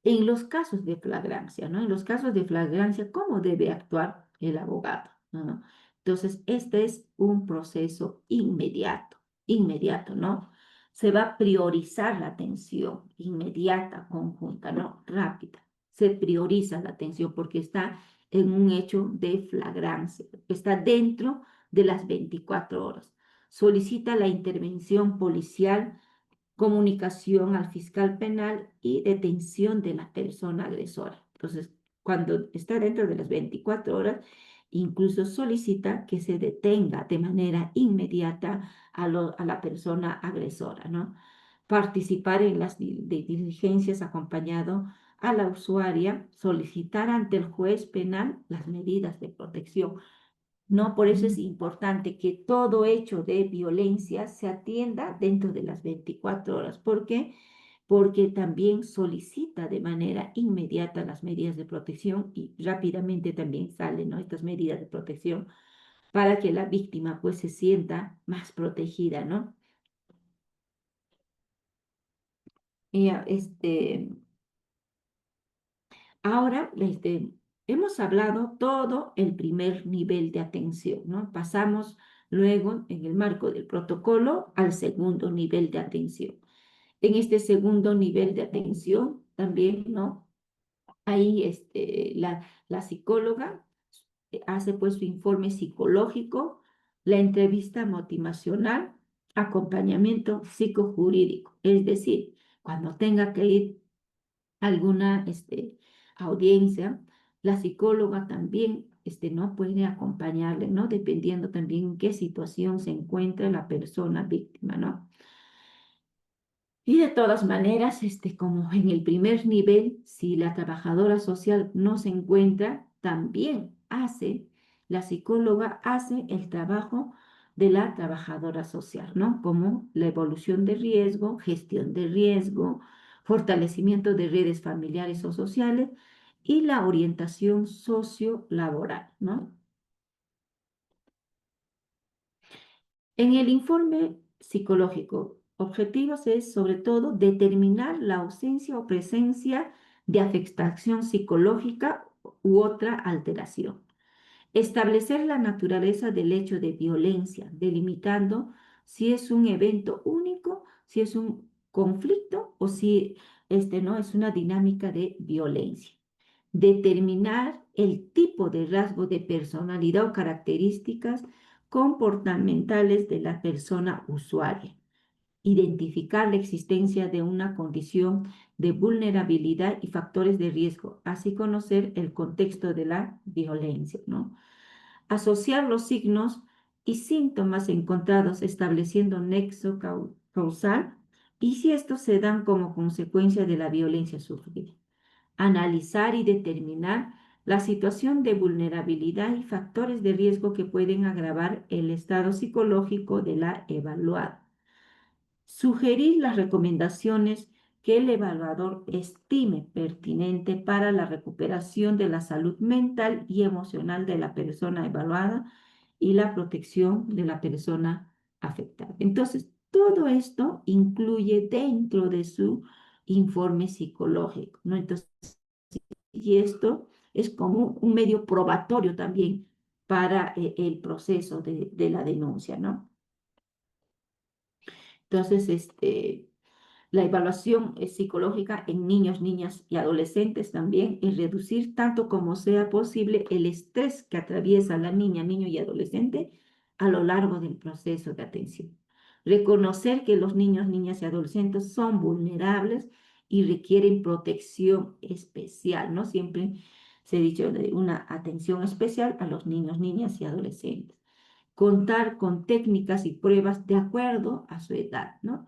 En los casos de flagrancia, ¿no? En los casos de flagrancia, ¿cómo debe actuar el abogado? ¿No? Entonces, este es un proceso inmediato, ¿no? Se va a priorizar la atención inmediata, conjunta, ¿no? Rápida. Se prioriza la atención porque está en un hecho de flagrancia, está dentro de las 24 horas. Solicita la intervención policial, comunicación al fiscal penal y detención de la persona agresora. Entonces, cuando está dentro de las 24 horas, incluso solicita que se detenga de manera inmediata a la persona agresora, ¿no? Participar en las diligencias acompañado a la usuaria, solicitar ante el juez penal las medidas de protección. ¿No? Por eso es importante que todo hecho de violencia se atienda dentro de las 24 horas. ¿Por qué? porque también solicita de manera inmediata las medidas de protección y rápidamente también salen, ¿no? Estas medidas de protección para que la víctima pues se sienta más protegida, ¿no? Y, ahora, hemos hablado todo el primer nivel de atención, ¿no? Pasamos luego, en el marco del protocolo, al segundo nivel de atención. En este segundo nivel de atención también, ¿no? Ahí la psicóloga hace pues su informe psicológico, la entrevista motivacional, acompañamiento psicojurídico. Es decir, cuando tenga que ir a alguna audiencia, la psicóloga también no puede acompañarle, ¿no? Dependiendo también en qué situación se encuentra la persona víctima, ¿no? Y de todas maneras, como en el primer nivel, si la trabajadora social no se encuentra, también la psicóloga hace el trabajo de la trabajadora social, ¿no? Como la evolución de riesgo, gestión de riesgo, fortalecimiento de redes familiares o sociales y la orientación sociolaboral, ¿no? En el informe psicológico, objetivos es sobre todo determinar la ausencia o presencia de afectación psicológica u otra alteración. Establecer la naturaleza del hecho de violencia, delimitando si es un evento único, si es un conflicto o si no es una dinámica de violencia. Determinar el tipo de rasgo de personalidad o características comportamentales de la persona usuaria. Identificar la existencia de una condición de vulnerabilidad y factores de riesgo, así conocer el contexto de la violencia, ¿no? Asociar los signos y síntomas encontrados estableciendo nexo causal y si estos se dan como consecuencia de la violencia sufrida. Analizar y determinar la situación de vulnerabilidad y factores de riesgo que pueden agravar el estado psicológico de la evaluada. Sugerir las recomendaciones que el evaluador estime pertinente para la recuperación de la salud mental y emocional de la persona evaluada y la protección de la persona afectada. Entonces, todo esto incluye dentro de su informe psicológico, ¿no? Entonces, y esto es como un medio probatorio también para el proceso de la denuncia, ¿no? Entonces, la evaluación psicológica en niños, niñas y adolescentes también es reducir tanto como sea posible el estrés que atraviesa la niña, niño y adolescente a lo largo del proceso de atención. Reconocer que los niños, niñas y adolescentes son vulnerables y requieren protección especial, ¿no? Siempre se ha dicho de una atención especial a los niños, niñas y adolescentes. Contar con técnicas y pruebas de acuerdo a su edad, ¿no?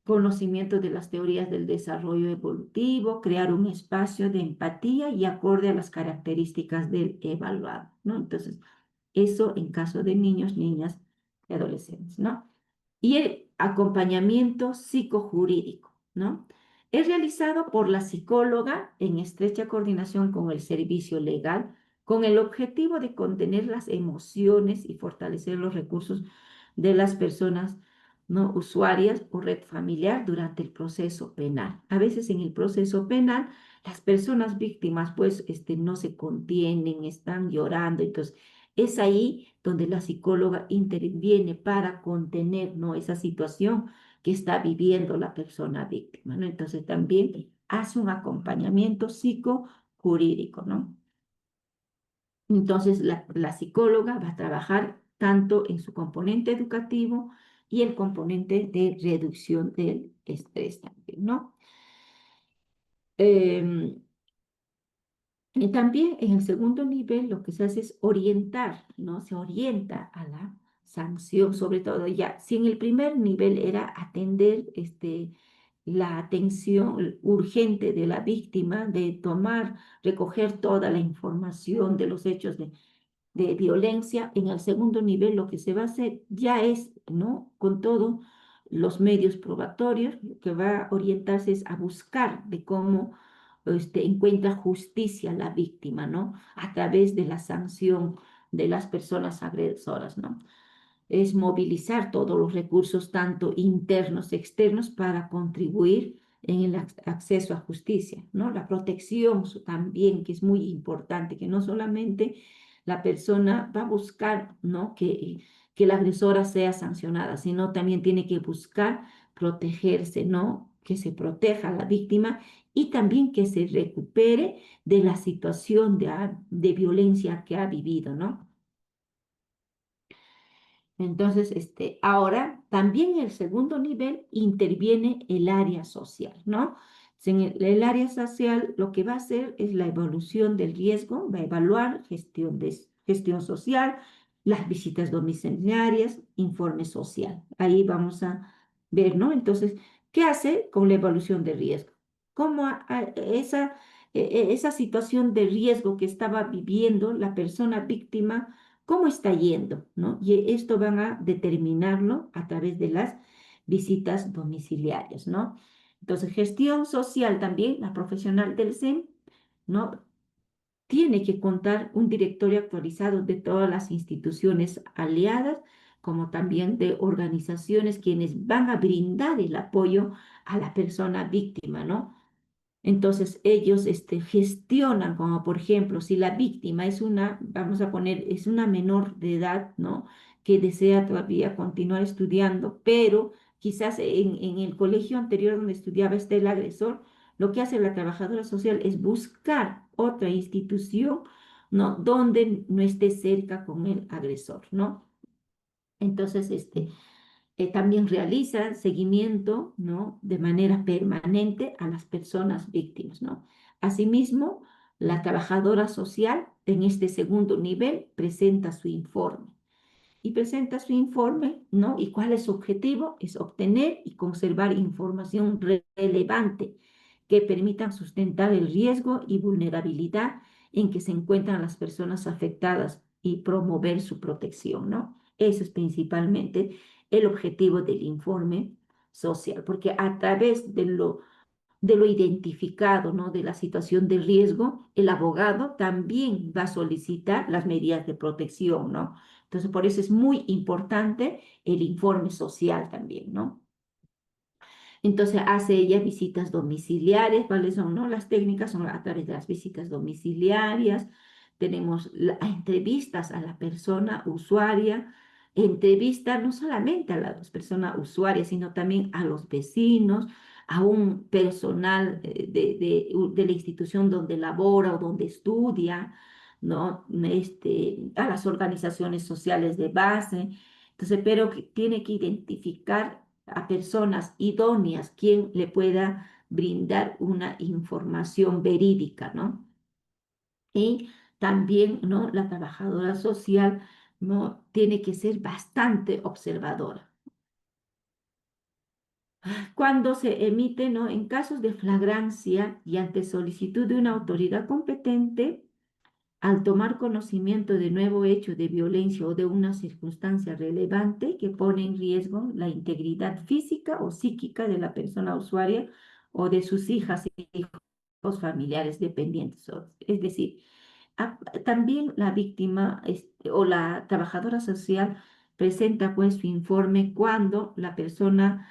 Conocimiento de las teorías del desarrollo evolutivo, crear un espacio de empatía y acorde a las características del evaluado, ¿no? Entonces, eso en caso de niños, niñas y adolescentes, ¿no? Y el acompañamiento psicojurídico, ¿no? Es realizado por la psicóloga en estrecha coordinación con el servicio legal, con el objetivo de contener las emociones y fortalecer los recursos de las personas no usuarias o red familiar durante el proceso penal. A veces en el proceso penal las personas víctimas pues no se contienen, están llorando, entonces es ahí donde la psicóloga interviene para contener, ¿no? esa situación que está viviendo la persona víctima, ¿no? Entonces también hace un acompañamiento psicojurídico, ¿no? Entonces la psicóloga va a trabajar tanto en su componente educativo y el componente de reducción del estrés también, ¿no? Em, y también en el segundo nivel lo que se hace es orientar, ¿no? Se orienta a la sanción, sobre todo ya. Si en el primer nivel era atender la atención urgente de la víctima, de tomar, recoger toda la información de los hechos de violencia, en el segundo nivel lo que se va a hacer ya es, ¿no? Con todo los medios probatorios, lo que va a orientarse es a buscar de cómo encuentra justicia la víctima, ¿no? A través de la sanción de las personas agresoras, ¿no? Es movilizar todos los recursos, tanto internos, externos, para contribuir en el acceso a justicia, ¿no? La protección también, que es muy importante, que no solamente la persona va a buscar, ¿no? Que la agresora sea sancionada, sino también tiene que buscar protegerse, ¿no? Que se proteja a la víctima y también que se recupere de la situación de violencia que ha vivido, ¿no? Entonces, ahora también en el segundo nivel interviene el área social, ¿no? En el área social lo que va a hacer es la evolución del riesgo, va a evaluar gestión social, las visitas domiciliarias, informe social. Ahí vamos a ver, ¿no? Entonces, ¿qué hace con la evolución de riesgo? ¿Cómo esa situación de riesgo que estaba viviendo la persona víctima? ¿Cómo está yendo? ¿No? Y esto van a determinarlo a través de las visitas domiciliarias, ¿no? Entonces, gestión social también, la profesional del SEM, ¿no? Tiene que contar un directorio actualizado de todas las instituciones aliadas, como también de organizaciones quienes van a brindar el apoyo a la persona víctima, ¿no? Entonces ellos gestionan, como por ejemplo, si la víctima es una, vamos a poner, es una menor de edad, ¿no? Que desea todavía continuar estudiando, pero quizás en el colegio anterior donde estudiaba está el agresor, lo que hace la trabajadora social es buscar otra institución, ¿no? Donde no esté cerca con el agresor, ¿no? Entonces, también realiza seguimiento, ¿no? De manera permanente a las personas víctimas, ¿no? Asimismo, la trabajadora social en este segundo nivel presenta su informe y presenta su informe, ¿no? ¿Y cuál es su objetivo? Es obtener y conservar información relevante que permitan sustentar el riesgo y vulnerabilidad en que se encuentran las personas afectadas y promover su protección, ¿no? Eso es principalmente el objetivo del informe social, porque a través de lo identificado, ¿no? De la situación de riesgo, el abogado también va a solicitar las medidas de protección, ¿no? Entonces, por eso es muy importante el informe social también, ¿no? Entonces hace ella visitas domiciliarias. ¿Cuáles son, no? Las técnicas son a través de las visitas domiciliarias. Tenemos entrevistas a la persona usuaria, entrevista no solamente a la persona usuaria, sino también a los vecinos, a un personal de la institución donde labora o donde estudia, ¿no? A las organizaciones sociales de base. Entonces, pero que tiene que identificar a personas idóneas quien le pueda brindar una información verídica, ¿no? Y también, ¿no? La trabajadora social, ¿no? Tiene que ser bastante observadora. Cuando se emite, ¿no? En casos de flagrancia y ante solicitud de una autoridad competente, al tomar conocimiento de nuevo hecho de violencia o de una circunstancia relevante que pone en riesgo la integridad física o psíquica de la persona usuaria o de sus hijas y hijos familiares dependientes. Es decir, también la víctima o la trabajadora social presenta pues su informe cuando la persona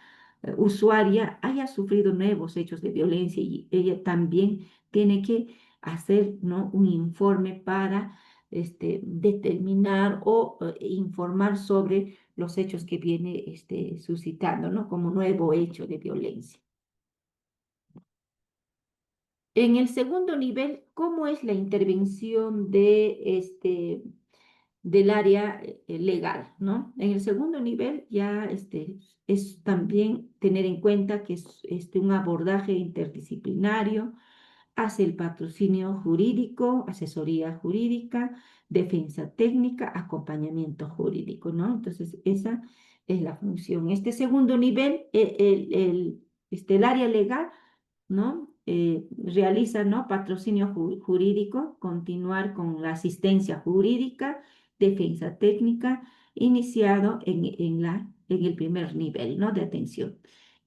usuaria haya sufrido nuevos hechos de violencia y ella también tiene que hacer, ¿no? Un informe para determinar o informar sobre los hechos que viene suscitando, ¿no? Como nuevo hecho de violencia. En el segundo nivel, ¿cómo es la intervención del área legal, ¿no? En el segundo nivel ya es también tener en cuenta que es un abordaje interdisciplinario, hace el patrocinio jurídico, asesoría jurídica, defensa técnica, acompañamiento jurídico, ¿no? Entonces, esa es la función. Este segundo nivel, el área legal, ¿no? Realiza, ¿no? Patrocinio jurídico, continuar con la asistencia jurídica, defensa técnica iniciado en el primer nivel, ¿no? de atención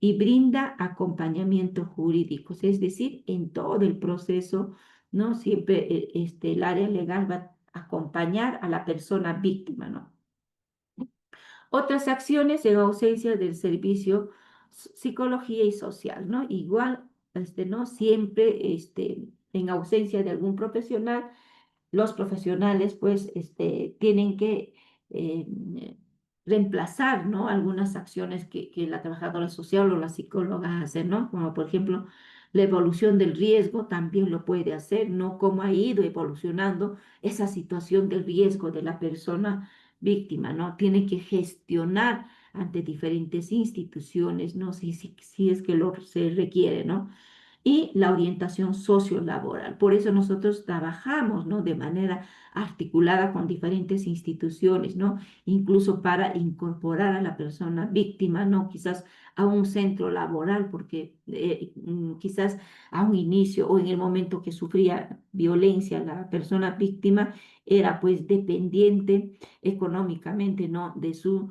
y brinda acompañamiento jurídico, es decir, en todo el proceso, ¿no? Siempre el área legal va a acompañar a la persona víctima, ¿no? Otras acciones en ausencia del servicio psicología y social, ¿no? Igual, ¿no? Siempre, en ausencia de algún profesional, los profesionales pues tienen que eh, reemplazar, ¿no? algunas acciones que la trabajadora social o la psicóloga hace, ¿no? Como por ejemplo la evolución del riesgo también lo puede hacer, ¿no? Cómo ha ido evolucionando esa situación del riesgo de la persona víctima, ¿no? Tiene que gestionar ante diferentes instituciones, ¿no? Si es que se requiere, ¿no? Y la orientación sociolaboral. Por eso nosotros trabajamos, ¿no? de manera articulada con diferentes instituciones, ¿no? Incluso para incorporar a la persona víctima, ¿no? Quizás a un centro laboral, porque quizás a un inicio o en el momento que sufría violencia la persona víctima era pues dependiente económicamente, ¿no? de su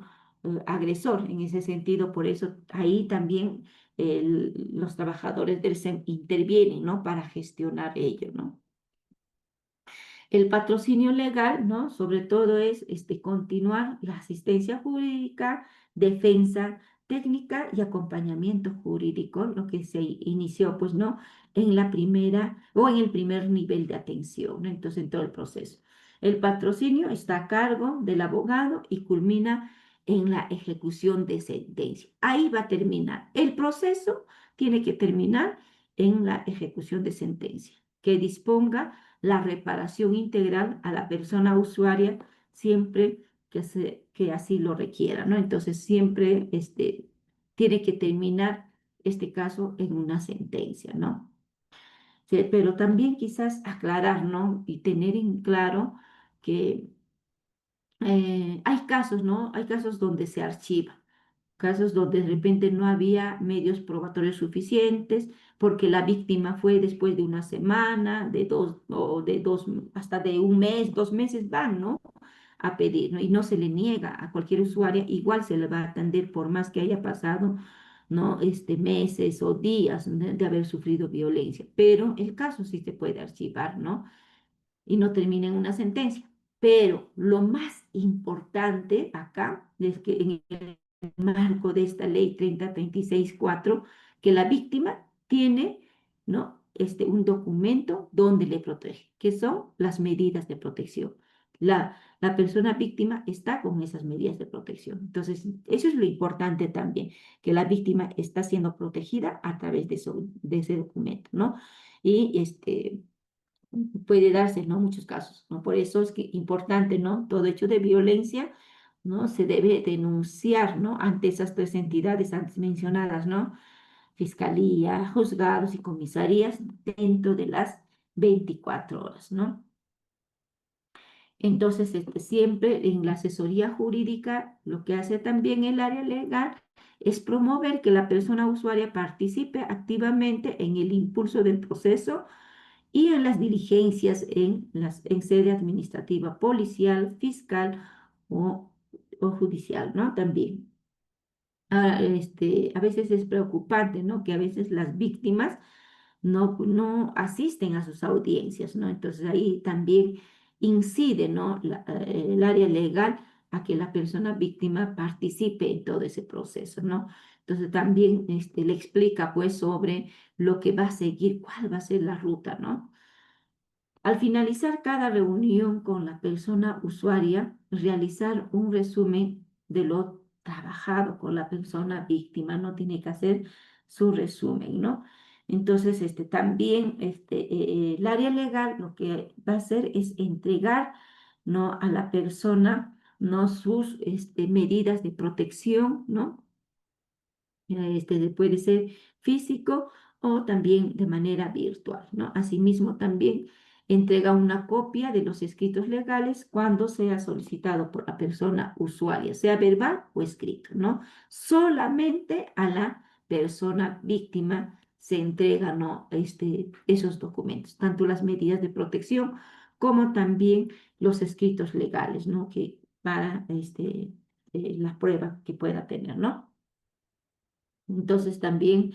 agresor. En ese sentido, por eso ahí también los trabajadores del SEM intervienen, ¿no? Para gestionar ello, ¿no? El patrocinio legal, ¿no? Sobre todo es continuar la asistencia jurídica, defensa técnica y acompañamiento jurídico, lo que se inició, pues, ¿no? En la primera o en el primer nivel de atención, ¿no? Entonces, en todo el proceso. El patrocinio está a cargo del abogado y culmina en la ejecución de sentencia. Ahí va a terminar. El proceso tiene que terminar en la ejecución de sentencia, que disponga la reparación integral a la persona usuaria siempre que así lo requiera, ¿no? Entonces, siempre tiene que terminar este caso en una sentencia, ¿no? Sí, pero también quizás aclarar, ¿no? Y tener en claro que hay casos, ¿no? Hay casos donde se archiva, casos donde de repente no había medios probatorios suficientes, porque la víctima fue después de una semana, hasta de un mes, 2 meses van, ¿no? A pedir, ¿no? Y no se le niega a cualquier usuaria, igual se le va a atender por más que haya pasado, ¿no? Meses o días de haber sufrido violencia, pero el caso sí se puede archivar, ¿no? Y no termina en una sentencia. Pero lo más importante acá es que en el marco de esta ley 3036-4, que la víctima tiene, ¿no? Un documento donde le protege, que son las medidas de protección. La persona víctima está con esas medidas de protección. Entonces, eso es lo importante también, que la víctima está siendo protegida a través de ese documento, ¿no? Y puede darse, ¿no? Muchos casos, ¿no? Por eso es que importante, ¿no? Todo hecho de violencia, ¿no? Se debe denunciar, ¿no? Ante esas tres entidades antes mencionadas, ¿no? Fiscalía, juzgados y comisarías dentro de las 24 horas, ¿no? Entonces, siempre en la asesoría jurídica, lo que hace también el área legal es promover que la persona usuaria participe activamente en el impulso del proceso y en las diligencias en sede administrativa, policial, fiscal o, o judicial, ¿no? También. A veces es preocupante, ¿no? Que a veces las víctimas no asisten a sus audiencias, ¿no? Entonces ahí también incide, ¿no? El área legal a que la persona víctima participe en todo ese proceso, ¿no? Entonces también le explica, pues, sobre lo que va a seguir, cuál va a ser la ruta, ¿no? Al finalizar cada reunión con la persona usuaria, realizar un resumen de lo trabajado con la persona víctima, no tiene que hacer su resumen, ¿no? Entonces, también el área legal lo que va a hacer es entregar, ¿no? a la persona, ¿no? sus medidas de protección, ¿no? Puede ser físico o también de manera virtual, ¿no? Asimismo, también entrega una copia de los escritos legales cuando sea solicitado por la persona usuaria, sea verbal o escrito, ¿no? Solamente a la persona víctima se entregan, ¿no? Esos documentos, tanto las medidas de protección como también los escritos legales, ¿no? Que para la prueba que pueda tener, ¿no? Entonces también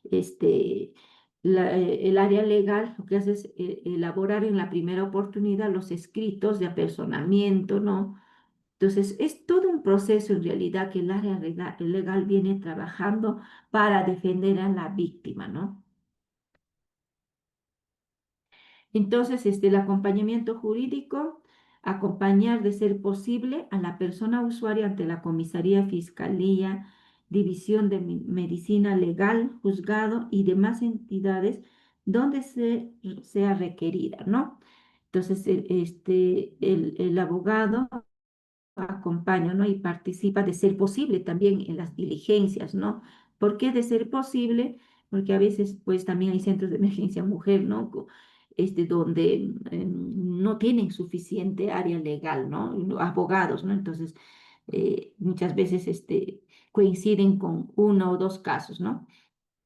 el área legal lo que hace es elaborar en la primera oportunidad los escritos de apersonamiento, ¿no? Entonces, es todo un proceso en realidad que el área legal viene trabajando para defender a la víctima, ¿no? Entonces, el acompañamiento jurídico, acompañar de ser posible a la persona usuaria ante la comisaría, fiscalía, división de medicina legal, juzgado y demás entidades donde sea requerida, ¿no? Entonces, el abogado acompaña, ¿no? Y participa de ser posible también en las diligencias, ¿no? ¿Por qué de ser posible? Porque a veces, pues, también hay centros de emergencia mujer, ¿no? Donde no tienen suficiente área legal, ¿no? Abogados, ¿no? Entonces, muchas veces, coinciden con uno o dos casos, ¿no?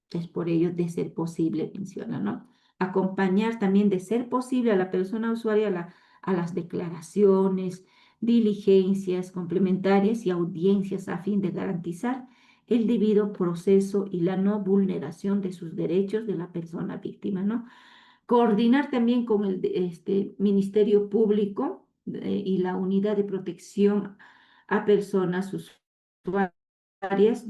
Es por ello de ser posible, menciona, ¿no? Acompañar también de ser posible a la persona usuaria a las declaraciones, diligencias complementarias y audiencias a fin de garantizar el debido proceso y la no vulneración de sus derechos de la persona víctima, ¿no? Coordinar también con Ministerio Público y la Unidad de Protección a Personas Usuarias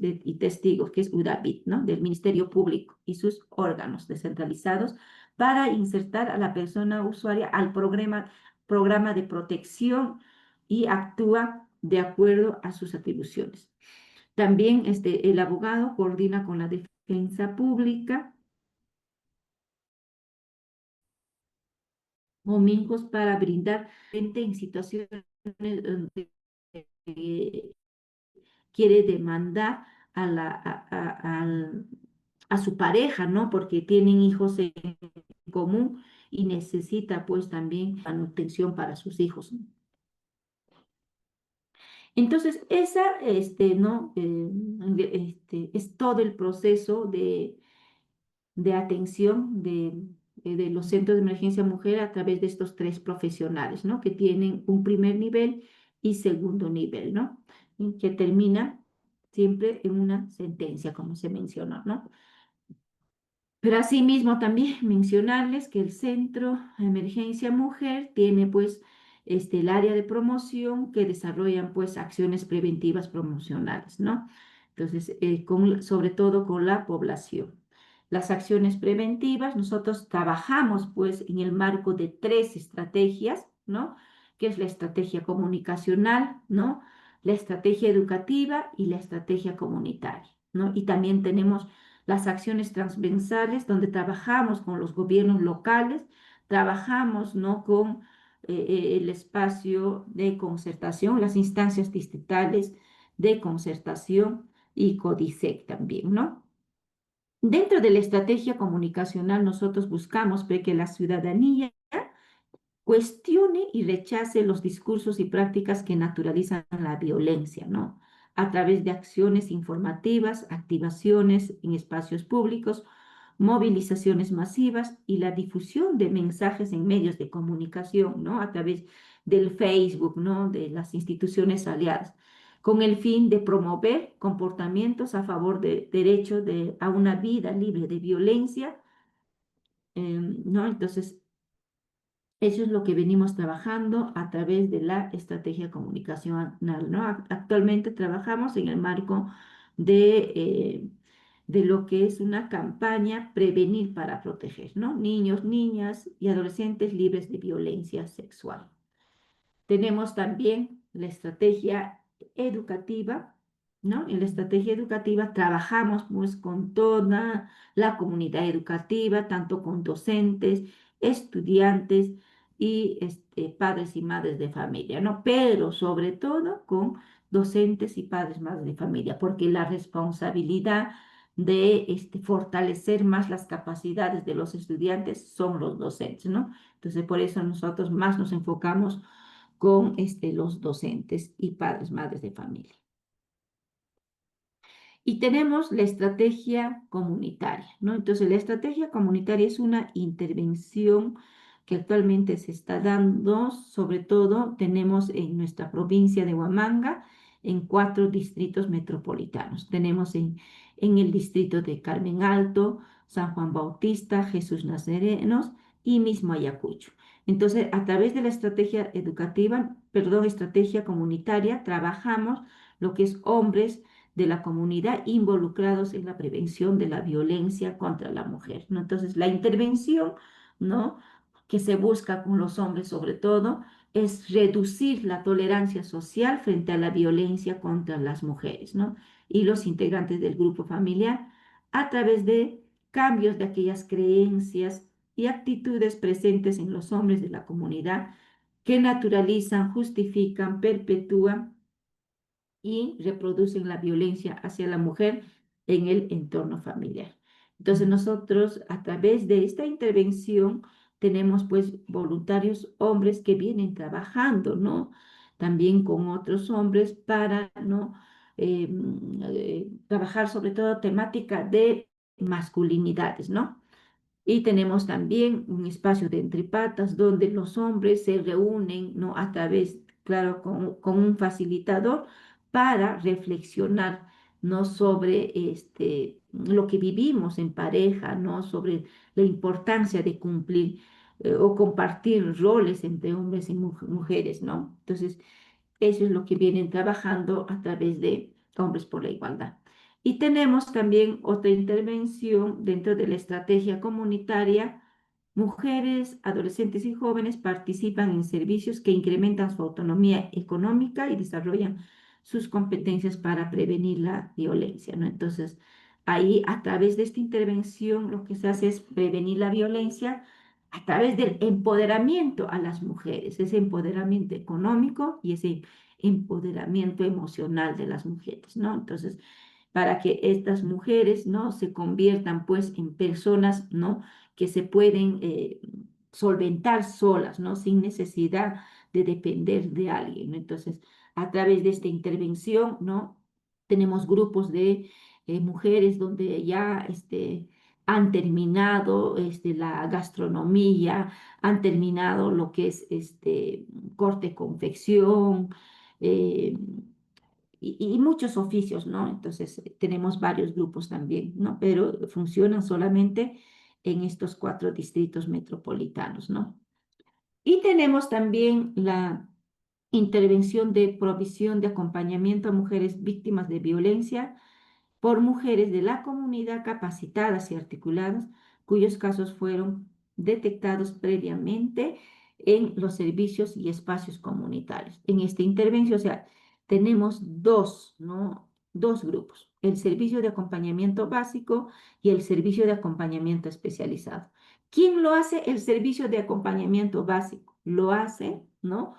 y Testigos, que es UDAPIT, ¿no? Del Ministerio Público y sus órganos descentralizados para insertar a la persona usuaria al programa de protección y actúa de acuerdo a sus atribuciones. También el abogado coordina con la defensa pública domingos para brindar gente en situaciones donde eh, quiere demandar a su pareja, ¿no? Porque tienen hijos en común y necesita pues también manutención para sus hijos, ¿no? Entonces, ¿no? Es todo el proceso de atención de los centros de emergencia mujer a través de estos tres profesionales, ¿no? Que tienen un primer nivel y segundo nivel, ¿no? Y que termina siempre en una sentencia, como se mencionó, ¿no? Pero asimismo también mencionarles que el Centro de Emergencia Mujer tiene pues el área de promoción que desarrollan pues acciones preventivas promocionales, ¿no? Entonces, sobre todo con la población. Las acciones preventivas, nosotros trabajamos pues en el marco de tres estrategias, ¿no? Que es la estrategia comunicacional, ¿no? La estrategia educativa y la estrategia comunitaria, ¿no? Y también tenemos las acciones transversales, donde trabajamos con los gobiernos locales, trabajamos, ¿no? Con el espacio de concertación, las instancias distritales de concertación y CODISEC también, ¿no? Dentro de la estrategia comunicacional, nosotros buscamos que la ciudadanía cuestione y rechace los discursos y prácticas que naturalizan la violencia, ¿no? A través de acciones informativas, activaciones en espacios públicos, movilizaciones masivas y la difusión de mensajes en medios de comunicación, ¿no? A través del Facebook, ¿no? De las instituciones aliadas, con el fin de promover comportamientos a favor del derecho a una vida libre de violencia, ¿no? Entonces, eso es lo que venimos trabajando a través de la estrategia comunicacional, ¿no? Actualmente trabajamos en el marco de lo que es una campaña Prevenir para Proteger, ¿no? Niños, niñas y adolescentes libres de violencia sexual. Tenemos también la estrategia educativa, ¿no? En la estrategia educativa trabajamos pues con toda la comunidad educativa, tanto con docentes, estudiantes y padres y madres de familia, ¿no? Pero sobre todo con docentes y padres y madres de familia, porque la responsabilidad de fortalecer más las capacidades de los estudiantes son los docentes, ¿no? Entonces, por eso nosotros más nos enfocamos con los docentes y padres, madres de familia. Y tenemos la estrategia comunitaria, ¿no? Entonces, la estrategia comunitaria es una intervención que actualmente se está dando, sobre todo tenemos en nuestra provincia de Huamanga, en 4 distritos metropolitanos. Tenemos en el distrito de Carmen Alto, San Juan Bautista, Jesús Nazarenos y mismo Ayacucho. Entonces, a través de la estrategia educativa, perdón, estrategia comunitaria, trabajamos lo que es hombres de la comunidad involucrados en la prevención de la violencia contra la mujer, ¿no? Entonces, la intervención, ¿no? que se busca con los hombres sobre todo, es reducir la tolerancia social frente a la violencia contra las mujeres, ¿no? Y los integrantes del grupo familiar a través de cambios de aquellas creencias y actitudes presentes en los hombres de la comunidad que naturalizan, justifican, perpetúan y reproducen la violencia hacia la mujer en el entorno familiar. Entonces nosotros a través de esta intervención tenemos pues voluntarios hombres que vienen trabajando, ¿no? También con otros hombres para, ¿no? Trabajar sobre todo temática de masculinidades, ¿no? Y tenemos también un espacio de entrepatas donde los hombres se reúnen, ¿no? A través, claro, con un facilitador para reflexionar, ¿no? Sobre lo que vivimos en pareja, ¿no? Sobre la importancia de cumplir o compartir roles entre hombres y mujeres, ¿no? Entonces, eso es lo que vienen trabajando a través de Hombres por la Igualdad. Y tenemos también otra intervención dentro de la estrategia comunitaria. Mujeres, adolescentes y jóvenes participan en servicios que incrementan su autonomía económica y desarrollan sus competencias para prevenir la violencia, ¿no? Entonces, ahí a través de esta intervención lo que se hace es prevenir la violencia a través del empoderamiento a las mujeres, ese empoderamiento económico y ese empoderamiento emocional de las mujeres, ¿no? Entonces, para que estas mujeres, ¿no? se conviertan pues en personas, ¿no? que se pueden solventar solas, ¿no? sin necesidad de depender de alguien, ¿no? Entonces, a través de esta intervención, ¿no? tenemos grupos de mujeres donde ya han terminado la gastronomía, han terminado lo que es corte, confección, eh, y muchos oficios, ¿no? Entonces, tenemos varios grupos también, ¿no? Pero funcionan solamente en estos 4 distritos metropolitanos, ¿no? Y tenemos también la intervención de provisión de acompañamiento a mujeres víctimas de violencia por mujeres de la comunidad capacitadas y articuladas, cuyos casos fueron detectados previamente en los servicios y espacios comunitarios. En esta intervención, o sea, tenemos dos, ¿no? Dos grupos, el servicio de acompañamiento básico y el servicio de acompañamiento especializado. ¿Quién lo hace? El servicio de acompañamiento básico. Lo hace, ¿no?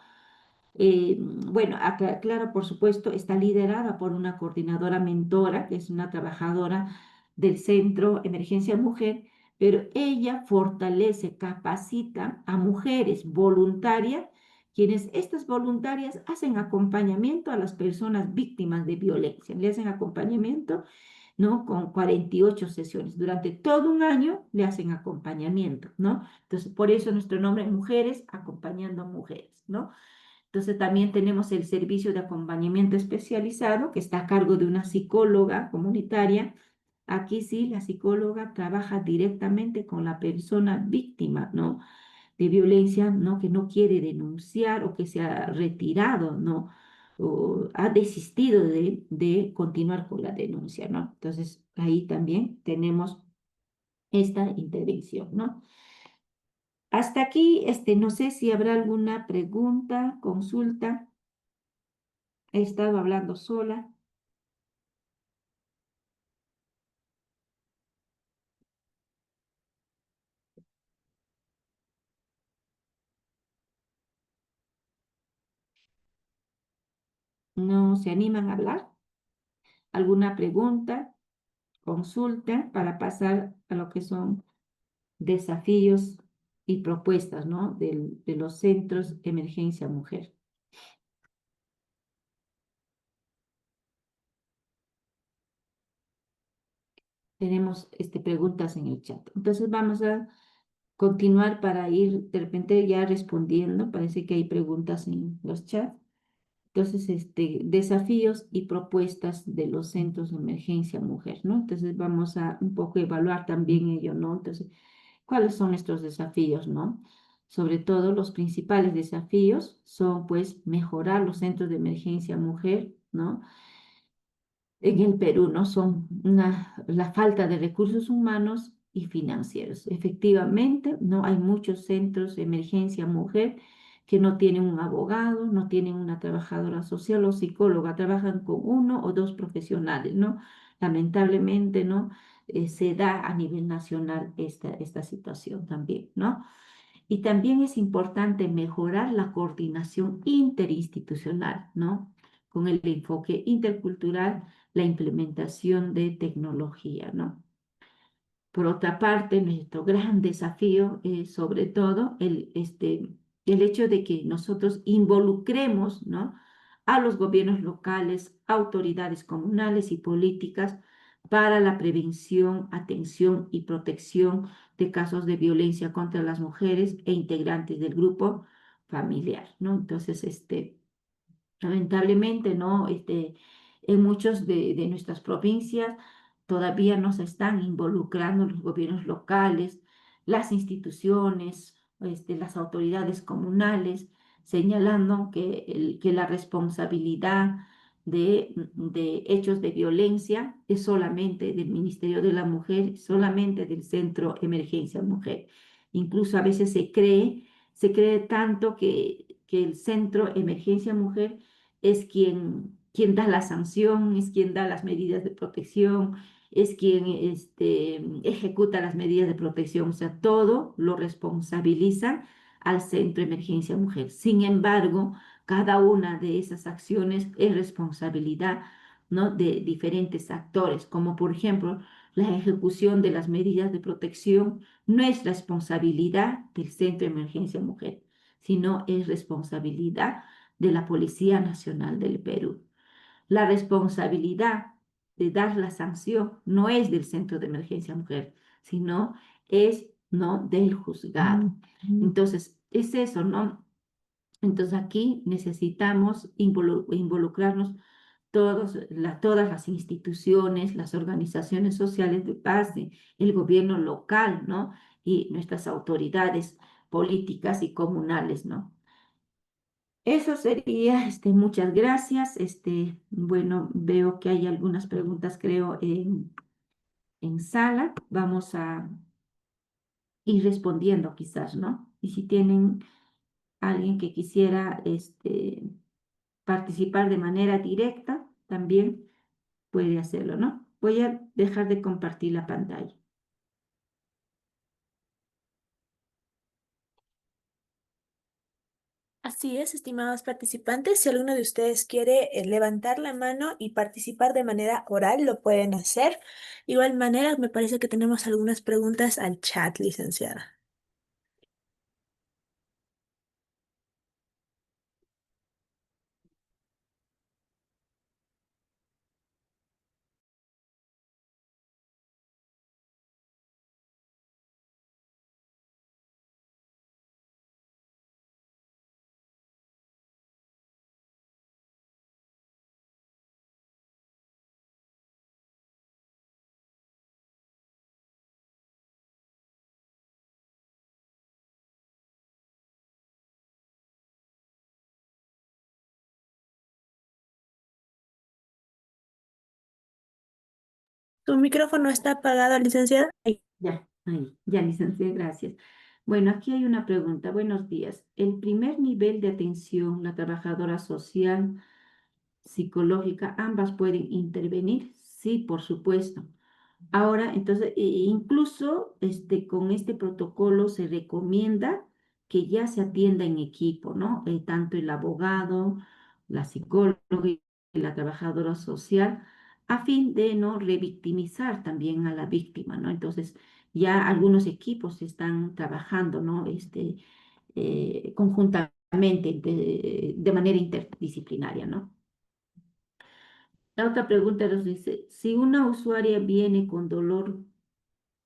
Bueno, acá, claro, por supuesto, está liderada por una coordinadora mentora, que es una trabajadora del Centro Emergencia Mujer, pero ella fortalece, capacita a mujeres voluntarias, quienes estas voluntarias hacen acompañamiento a las personas víctimas de violencia, le hacen acompañamiento, ¿no? Con 48 sesiones. Durante todo un año le hacen acompañamiento, ¿no? Entonces, por eso nuestro nombre es Mujeres Acompañando a Mujeres, ¿no? Entonces también tenemos el servicio de acompañamiento especializado que está a cargo de una psicóloga comunitaria. Aquí sí, la psicóloga trabaja directamente con la persona víctima, ¿no? de violencia, ¿no? Que no quiere denunciar o que se ha retirado, ¿no? O ha desistido de continuar con la denuncia, ¿no? Entonces ahí también tenemos esta intervención, ¿no? Hasta aquí, no sé si habrá alguna pregunta, consulta. He estado hablando sola. ¿No se animan a hablar? ¿Alguna pregunta, consulta para pasar a lo que son desafíos y propuestas, ¿no? De los centros Emergencia Mujer. Tenemos preguntas en el chat. Entonces vamos a continuar para ir de repente ya respondiendo. Parece que hay preguntas en los chats. Entonces, desafíos y propuestas de los centros de emergencia mujer, ¿no? Entonces, vamos a un poco evaluar también ello, ¿no? Entonces, ¿cuáles son estos desafíos, no? Sobre todo, los principales desafíos son, pues, mejorar los centros de emergencia mujer, ¿no? En el Perú, ¿no? Son la falta de recursos humanos y financieros. Efectivamente, no hay muchos centros de emergencia mujer que no tienen un abogado, no tienen una trabajadora social o psicóloga, trabajan con uno o dos profesionales, ¿no? Lamentablemente, ¿no? Se da a nivel nacional esta situación también, ¿no? Y también es importante mejorar la coordinación interinstitucional, ¿no? Con el enfoque intercultural, la implementación de tecnología, ¿no? Por otra parte, nuestro gran desafío es sobre todo el hecho de que nosotros involucremos, ¿no? A los gobiernos locales, autoridades comunales y políticas para la prevención, atención y protección de casos de violencia contra las mujeres e integrantes del grupo familiar, ¿no? Entonces, lamentablemente, ¿no? En muchas de nuestras provincias todavía no se están involucrando los gobiernos locales, las instituciones, las autoridades comunales, señalando que la responsabilidad de hechos de violencia es solamente del Ministerio de la Mujer, solamente del Centro Emergencia Mujer. Incluso a veces se cree tanto que el Centro Emergencia Mujer es quien da la sanción, es quien da las medidas de protección, es quien ejecuta las medidas de protección, o sea, todo lo responsabiliza al Centro Emergencia Mujer. Sin embargo, cada una de esas acciones es responsabilidad, ¿no? De diferentes actores, como por ejemplo la ejecución de las medidas de protección no es responsabilidad del Centro de Emergencia Mujer, sino es responsabilidad de la Policía Nacional del Perú. La responsabilidad de dar la sanción no es del Centro de Emergencia Mujer, sino es, ¿no? Del juzgado. Entonces, es eso, ¿no? Entonces aquí necesitamos involucrarnos todas las instituciones, las organizaciones sociales de base, el gobierno local, ¿no? Y nuestras autoridades políticas y comunales, ¿no? Eso sería, muchas gracias. Bueno, veo que hay algunas preguntas, creo, en sala. Vamos a ir respondiendo quizás, ¿no? Y si tienen alguien que quisiera, participar de manera directa, también puede hacerlo, ¿no? Voy a dejar de compartir la pantalla. Así es, estimados participantes. Si alguno de ustedes quiere levantar la mano y participar de manera oral, lo pueden hacer. Igual manera, me parece que tenemos algunas preguntas al chat, licenciada. ¿Tu micrófono está apagado, licenciada? Ahí. Ya, ahí, ya, licenciada, gracias. Bueno, aquí hay una pregunta. Buenos días. El primer nivel de atención, la trabajadora social, psicológica, ambas pueden intervenir. Sí, por supuesto. Ahora, entonces, incluso con este protocolo se recomienda que ya se atienda en equipo, ¿no? Tanto el abogado, la psicóloga y la trabajadora social, a fin de no revictimizar también a la víctima, ¿no? Entonces, ya algunos equipos están trabajando, ¿no? Conjuntamente, de manera interdisciplinaria, ¿no? La otra pregunta nos dice, si una usuaria viene con dolor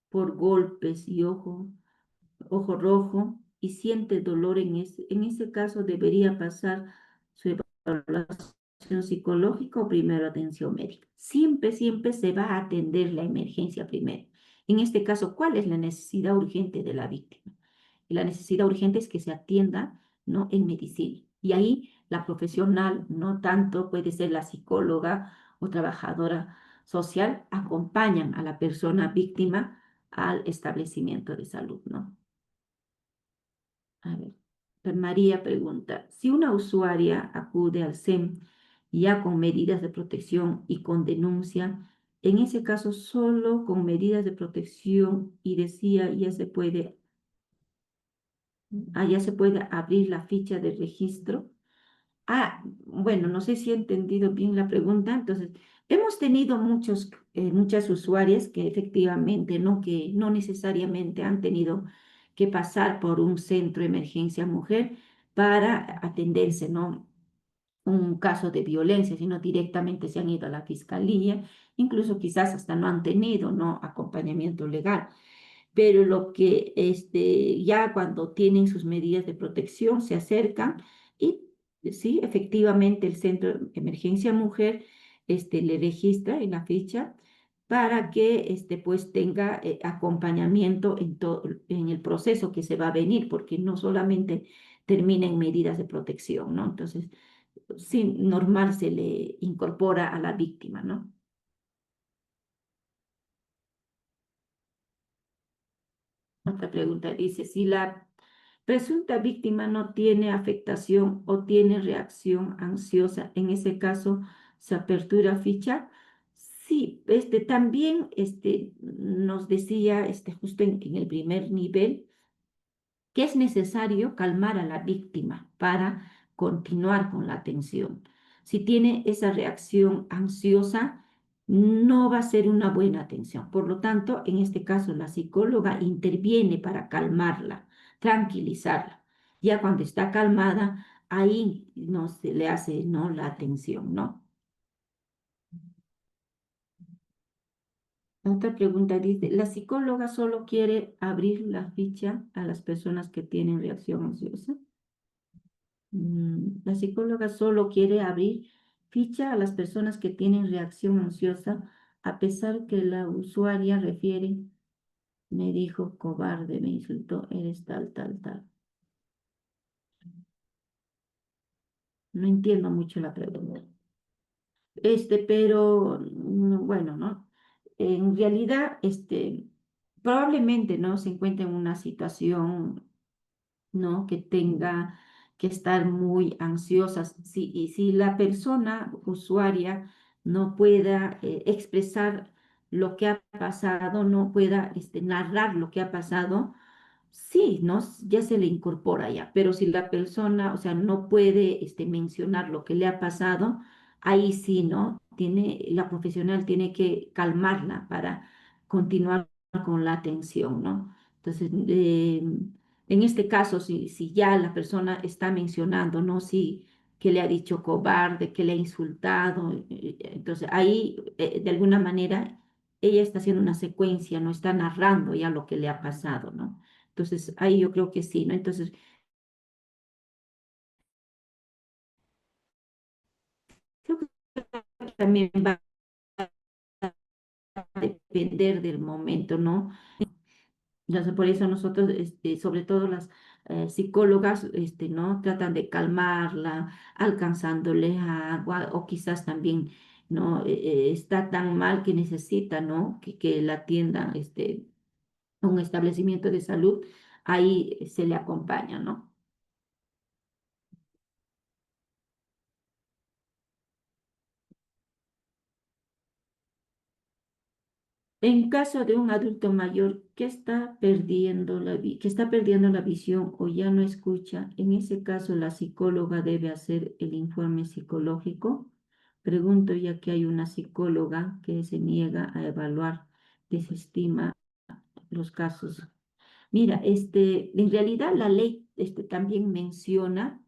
por golpes y ojo, ojo rojo y siente dolor en ese caso debería pasar su evaluación psicológica o primero atención médica. Siempre, siempre se va a atender la emergencia primero. En este caso, ¿cuál es la necesidad urgente de la víctima? Y la necesidad urgente es que se atienda, ¿no?, en medicina. Y ahí la profesional, no tanto puede ser la psicóloga o trabajadora social, acompañan a la persona víctima al establecimiento de salud, ¿no? A ver, María pregunta, si una usuaria acude al SEM ya con medidas de protección y con denuncia, en ese caso solo con medidas de protección y decía ya se puede abrir la ficha de registro. Bueno, no sé si he entendido bien la pregunta. Entonces, hemos tenido muchas usuarias que efectivamente, ¿no? Que no necesariamente han tenido que pasar por un centro de emergencia mujer para atenderse, ¿no? Un caso de violencia, sino directamente se han ido a la fiscalía, incluso quizás hasta no han tenido, ¿no?, acompañamiento legal, pero lo que ya cuando tienen sus medidas de protección se acercan y sí, efectivamente el Centro de Emergencia Mujer le registra en la ficha para que pues tenga acompañamiento en el proceso que se va a venir, porque no solamente termina en medidas de protección, ¿no? Entonces, sí, normal se le incorpora a la víctima, ¿no? Otra pregunta dice, si la presunta víctima no tiene afectación o tiene reacción ansiosa, en ese caso se apertura ficha. Sí, también nos decía justo en el primer nivel que es necesario calmar a la víctima para continuar con la atención. Si tiene esa reacción ansiosa, no va a ser una buena atención. Por lo tanto, en este caso, la psicóloga interviene para calmarla, tranquilizarla. Ya cuando está calmada, ahí no se le hace, ¿no?, la atención, ¿no? Otra pregunta dice, ¿la psicóloga solo quiere abrir la ficha a las personas que tienen reacción ansiosa? La psicóloga solo quiere abrir ficha a las personas que tienen reacción ansiosa, a pesar que la usuaria refiere, me dijo cobarde, me insultó, eres tal, tal, tal. No entiendo mucho la pregunta. Pero bueno, ¿no? En realidad, probablemente, ¿no?, se encuentre en una situación, ¿no?, que tenga que estar muy ansiosas. Y si la persona usuaria no pueda expresar lo que ha pasado, no pueda narrar lo que ha pasado, sí, ¿no? Ya se le incorpora ya, pero si la persona, o sea, no puede mencionar lo que le ha pasado, ahí sí, ¿no? La profesional tiene que calmarla para continuar con la atención, ¿no? Entonces, en este caso, si ya la persona está mencionando, ¿no? Sí, que le ha dicho cobarde, que le ha insultado, entonces ahí, de alguna manera, ella está haciendo una secuencia, no está narrando ya lo que le ha pasado, ¿no? Entonces, ahí yo creo que sí, ¿no? Entonces, creo que también va a depender del momento, ¿no? Entonces, por eso nosotros, sobre todo las psicólogas, ¿no?, tratan de calmarla, alcanzándole agua, o quizás también, ¿no?, está tan mal que necesita, ¿no?, que la atiendan, a un establecimiento de salud, ahí se le acompaña, ¿no? En caso de un adulto mayor que está perdiendo la visión o ya no escucha, en ese caso la psicóloga debe hacer el informe psicológico. Pregunto ya que hay una psicóloga que se niega a evaluar, desestima los casos. Mira, en realidad la ley también menciona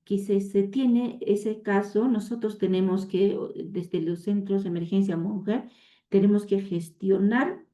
que si se tiene ese caso, nosotros tenemos que, desde los centros de emergencia mujer, tenemos que gestionar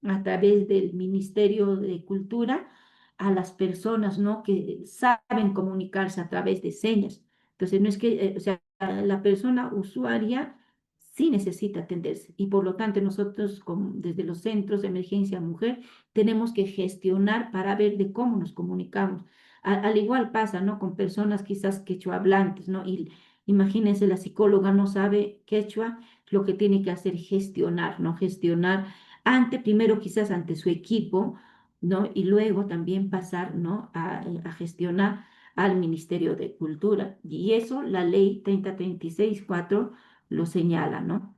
a través del Ministerio de Cultura a las personas, ¿no? Que saben comunicarse a través de señas. Entonces, no es que, o sea, la persona usuaria sí necesita atenderse y por lo tanto nosotros desde los centros de emergencia mujer tenemos que gestionar para ver de cómo nos comunicamos. Al igual pasa, ¿no? Con personas quizás quechua hablantes, ¿no? Y imagínense, la psicóloga no sabe quechua, lo que tiene que hacer es gestionar, ¿no? Gestionar primero quizás ante su equipo, ¿no? Y luego también pasar, ¿no? A gestionar al Ministerio de Cultura. Y eso la ley 3036-4 lo señala, ¿no?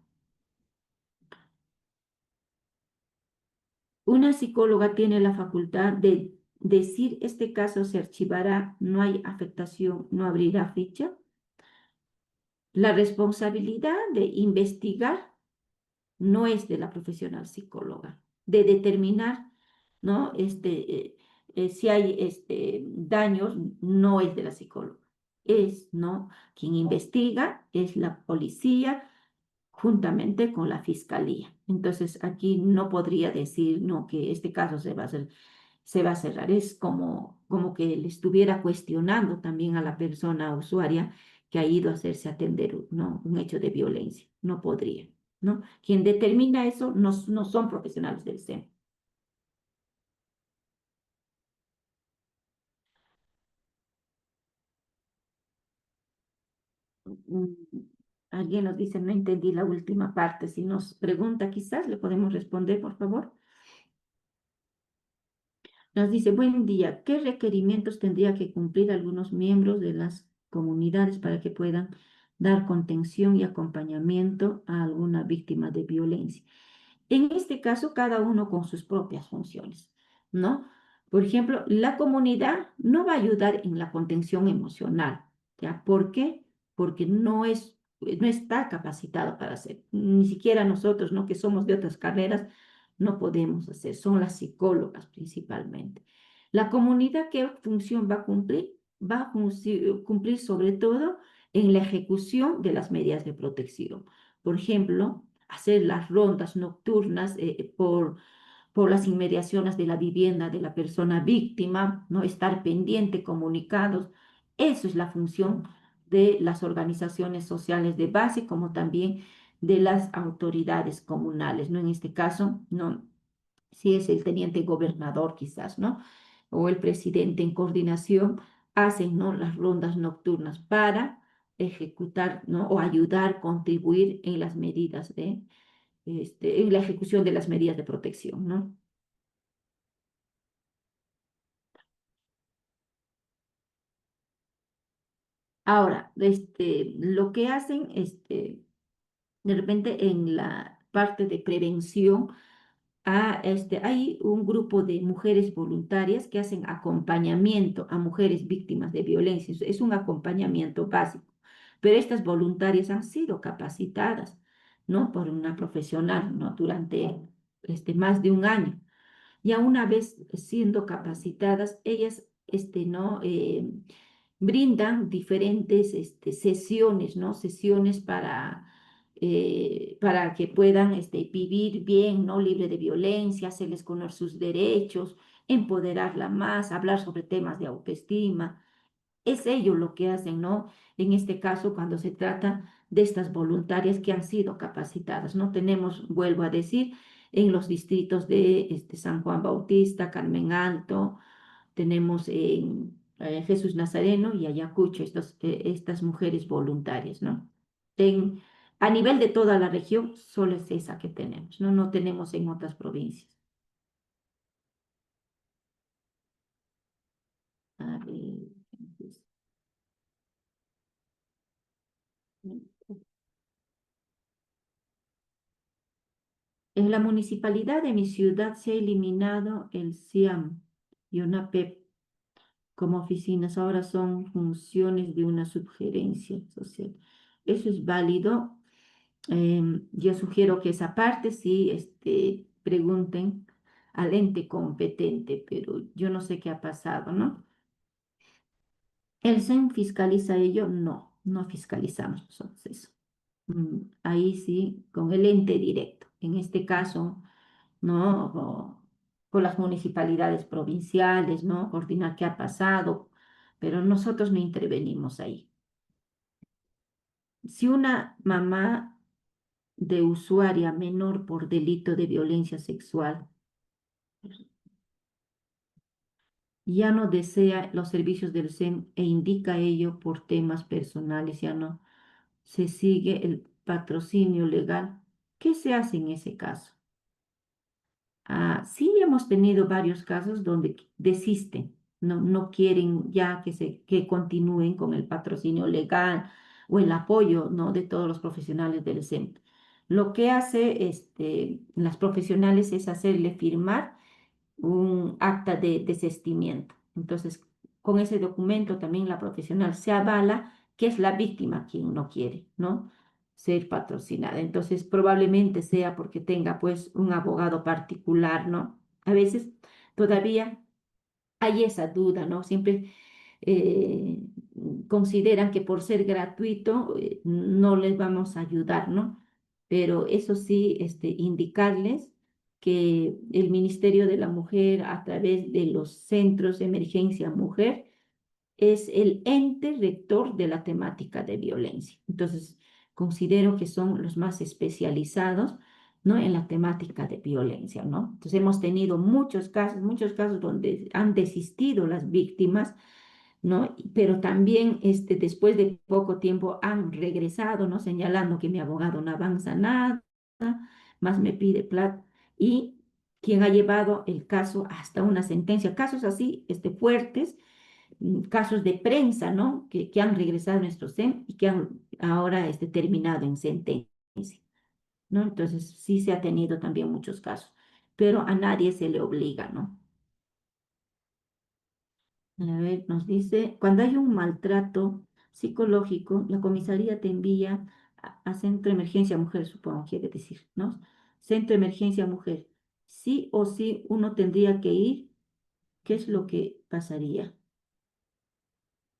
Una psicóloga tiene la facultad de decir este caso se archivará, no hay afectación, no abrirá ficha. La responsabilidad de investigar no es de la profesional psicóloga, de determinar, ¿no? Si hay daños, no es de la psicóloga, es, ¿no? Quien investiga es la policía juntamente con la fiscalía. Entonces, aquí no podría decir, no, que este caso se va a cerrar. Es como que le estuviera cuestionando también a la persona usuaria que ha ido a hacerse atender, ¿no? Un hecho de violencia. No podría, ¿no? Quien determina eso no son profesionales del SEM. Mm, Alguien nos dice, no entendí la última parte. Si nos pregunta, quizás le podemos responder, por favor. Nos dice, buen día, ¿qué requerimientos tendría que cumplir algunos miembros de las comunidades para que puedan dar contención y acompañamiento a alguna víctima de violencia? En este caso, cada uno con sus propias funciones, ¿no? Por ejemplo, la comunidad no va a ayudar en la contención emocional, ¿ya? ¿Por qué? Porque no está capacitado para hacer. Ni siquiera nosotros, ¿no? Que somos de otras carreras, no podemos hacer. Son las psicólogas principalmente. La comunidad, ¿qué función va a cumplir? Va a cumplir sobre todo en la ejecución de las medidas de protección. Por ejemplo, hacer las rondas nocturnas por las inmediaciones de la vivienda de la persona víctima, no estar pendiente, comunicados. Eso es la función de las organizaciones sociales de base, como también de las autoridades comunales, ¿no? En este caso, no, si es el teniente gobernador quizás, ¿no? O el presidente en coordinación, hacen, ¿no? Las rondas nocturnas para ejecutar, ¿no? O ayudar, contribuir en las medidas en la ejecución de las medidas de protección, ¿no? Ahora, lo que hacen, de repente en la parte de prevención, hay un grupo de mujeres voluntarias que hacen acompañamiento a mujeres víctimas de violencia. Es un acompañamiento básico, pero estas voluntarias han sido capacitadas, ¿no? Por una profesional, ¿no? Durante más de un año. Ya una vez siendo capacitadas, ellas, ¿no? Brindan diferentes sesiones, ¿no? Sesiones para que puedan vivir bien, ¿no? Libre de violencia, hacerles conocer sus derechos, empoderarla más, hablar sobre temas de autoestima. Es ello lo que hacen, ¿no? En este caso, cuando se trata de estas voluntarias que han sido capacitadas, ¿no? Tenemos, vuelvo a decir, en los distritos de San Juan Bautista, Carmen Alto, tenemos en Jesús Nazareno y Ayacucho, estas mujeres voluntarias, ¿no? En, a nivel de toda la región, solo es esa que tenemos, ¿no? No tenemos en otras provincias. A ver, entonces, en la municipalidad de mi ciudad se ha eliminado el CIAM y una PEP como oficinas, ahora son funciones de una subgerencia social. Eso es válido. Yo sugiero que esa parte sí pregunten al ente competente, pero yo no sé qué ha pasado, ¿no? ¿El CEN fiscaliza ello? No, no fiscalizamos nosotros eso. Ahí sí, con el ente directo. En este caso, ¿no? Con las municipalidades provinciales, ¿no? Coordinar qué ha pasado, pero nosotros no intervenimos ahí. Si una mamá de usuaria menor por delito de violencia sexual ya no desea los servicios del SEM e indica ello por temas personales, ya no se sigue el patrocinio legal, ¿qué se hace en ese caso? Sí hemos tenido varios casos donde desisten, no quieren ya que continúen con el patrocinio legal o el apoyo, ¿no? de todos los profesionales del SEM. Lo que hace las profesionales es hacerle firmar un acta de desistimiento. Entonces, con ese documento también la profesional se avala que es la víctima quien no quiere, ¿no? ser patrocinada. Entonces, probablemente sea porque tenga pues un abogado particular, ¿no? A veces todavía hay esa duda, ¿no? Siempre eh, consideran que por ser gratuito no les vamos a ayudar, ¿no? Pero eso sí, indicarles que el Ministerio de la Mujer a través de los centros de emergencia mujer es el ente rector de la temática de violencia. Entonces, considero que son los más especializados, ¿no? en la temática de violencia, ¿no? Entonces, hemos tenido muchos casos donde han desistido las víctimas, ¿no? Pero también después de poco tiempo han regresado, ¿no? Señalando que mi abogado no avanza nada, más me pide plata. Y quien ha llevado el caso hasta una sentencia, casos así, fuertes, casos de prensa, ¿no? Que han regresado a nuestro SEM y que han ahora terminado en sentencia, ¿no? Entonces, sí se ha tenido también muchos casos, pero a nadie se le obliga, ¿no? A ver, nos dice, cuando hay un maltrato psicológico, la comisaría te envía a Centro de Emergencia Mujer, supongo quiere decir, ¿no? Centro de Emergencia Mujer. Sí o sí uno tendría que ir, ¿qué es lo que pasaría?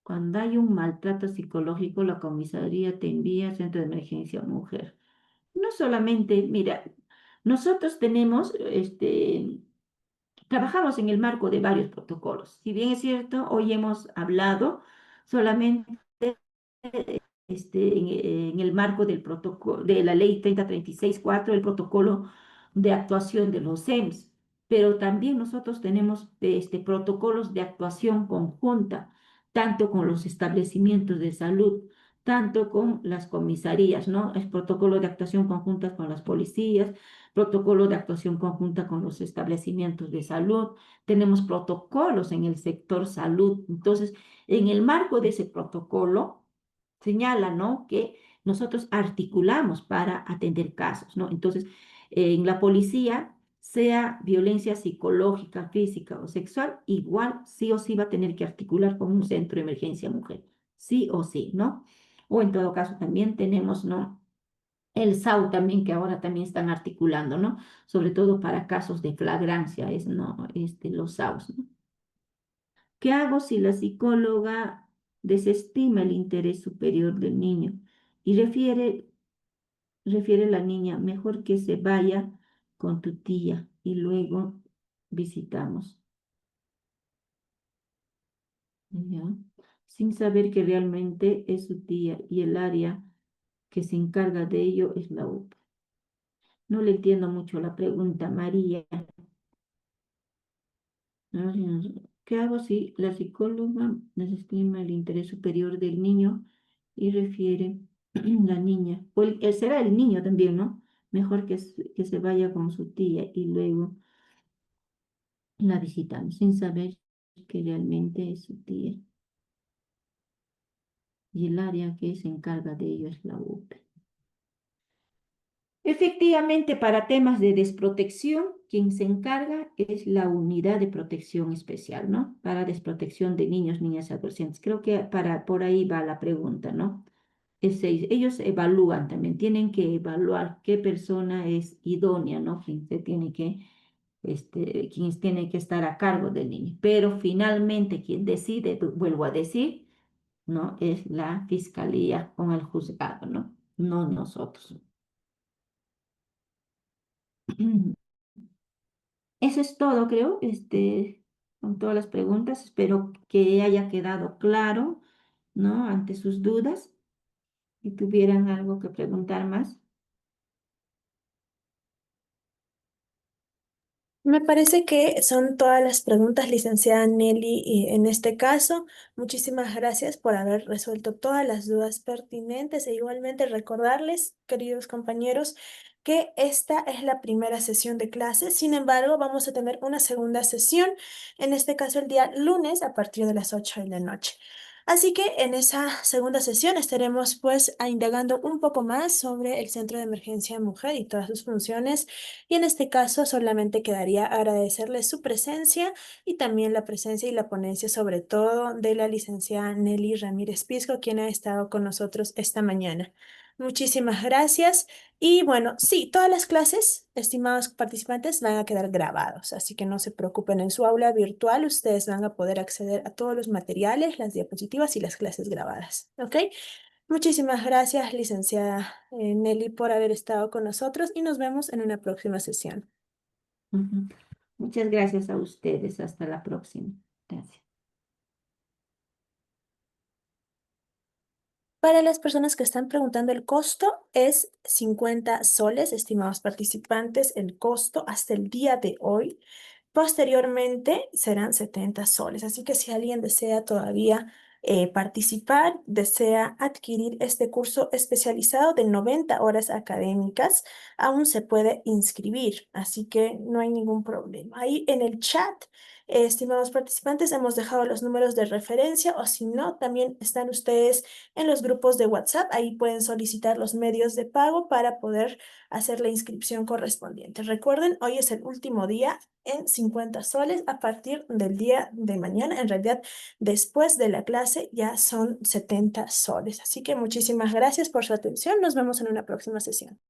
Cuando hay un maltrato psicológico, la comisaría te envía al Centro de Emergencia Mujer. No solamente, mira, nosotros tenemos, trabajamos en el marco de varios protocolos. Si bien es cierto, hoy hemos hablado solamente en el marco del protocolo, de la ley 3036-4, el protocolo de actuación de los SEMS, pero también nosotros tenemos protocolos de actuación conjunta, tanto con los establecimientos de salud, tanto con las comisarías, ¿no? Es protocolo de actuación conjunta con las policías, protocolo de actuación conjunta con los establecimientos de salud, tenemos protocolos en el sector salud. Entonces, en el marco de ese protocolo, señala, ¿no? Que nosotros articulamos para atender casos, ¿no? Entonces, en la policía, sea violencia psicológica, física o sexual, igual sí o sí va a tener que articular con un centro de emergencia mujer, sí o sí, ¿no? O en todo caso también tenemos, ¿no? El SAU también, que ahora también están articulando, ¿no? Sobre todo para casos de flagrancia, ¿no? Los SAUs, ¿no? ¿Qué hago si la psicóloga desestima el interés superior del niño y refiere la niña, mejor que se vaya con tu tía y luego visitamos, ¿ya? Sin saber que realmente es su tía y el área que se encarga de ello es la UPA? No le entiendo mucho la pregunta, María. ¿Qué hago si la psicóloga desestima el interés superior del niño y refiere la niña? O será el niño también, ¿no? Mejor que se vaya con su tía y luego la visitamos sin saber que realmente es su tía y el área que se encarga de ello es la UPE. Efectivamente, para temas de desprotección, quien se encarga es la unidad de protección especial, ¿no? Para desprotección de niños, niñas y adolescentes. Creo que por ahí va la pregunta, ¿no? Ellos evalúan también, tienen que evaluar qué persona es idónea, ¿no? Quien tiene que estar a cargo del niño. Pero finalmente quien decide, vuelvo a decir, ¿no? Es la fiscalía con el juzgado, ¿no? No nosotros. Eso es todo, creo, con todas las preguntas. Espero que haya quedado claro, ¿no? Ante sus dudas y tuvieran algo que preguntar más. Me parece que son todas las preguntas, licenciada Nelly, y en este caso. Muchísimas gracias por haber resuelto todas las dudas pertinentes e igualmente recordarles, queridos compañeros, que esta es la primera sesión de clases. Sin embargo, vamos a tener una segunda sesión, en este caso el día lunes a partir de las 8 de la noche. Así que en esa segunda sesión estaremos pues indagando un poco más sobre el Centro de Emergencia Mujer y todas sus funciones, y en este caso solamente quedaría agradecerles su presencia y también la presencia y la ponencia sobre todo de la licenciada Nelly Ramírez Pisco, quien ha estado con nosotros esta mañana. Muchísimas gracias. Y bueno, sí, todas las clases, estimados participantes, van a quedar grabados, así que no se preocupen, en su aula virtual ustedes van a poder acceder a todos los materiales, las diapositivas y las clases grabadas. ¿Ok? Muchísimas gracias, licenciada Nelly, por haber estado con nosotros y nos vemos en una próxima sesión. Ujú. Muchas gracias a ustedes. Hasta la próxima. Gracias. Para las personas que están preguntando, el costo es 50 soles, estimados participantes, el costo hasta el día de hoy. Posteriormente serán 70 soles. Así que si alguien desea todavía participar, desea adquirir este curso especializado de 90 horas académicas, aún se puede inscribir. Así que no hay ningún problema. Ahí en el chat, estimados participantes, hemos dejado los números de referencia, o si no, también están ustedes en los grupos de WhatsApp. Ahí pueden solicitar los medios de pago para poder hacer la inscripción correspondiente. Recuerden, hoy es el último día en 50 soles a partir del día de mañana. En realidad, después de la clase ya son 70 soles. Así que muchísimas gracias por su atención. Nos vemos en una próxima sesión.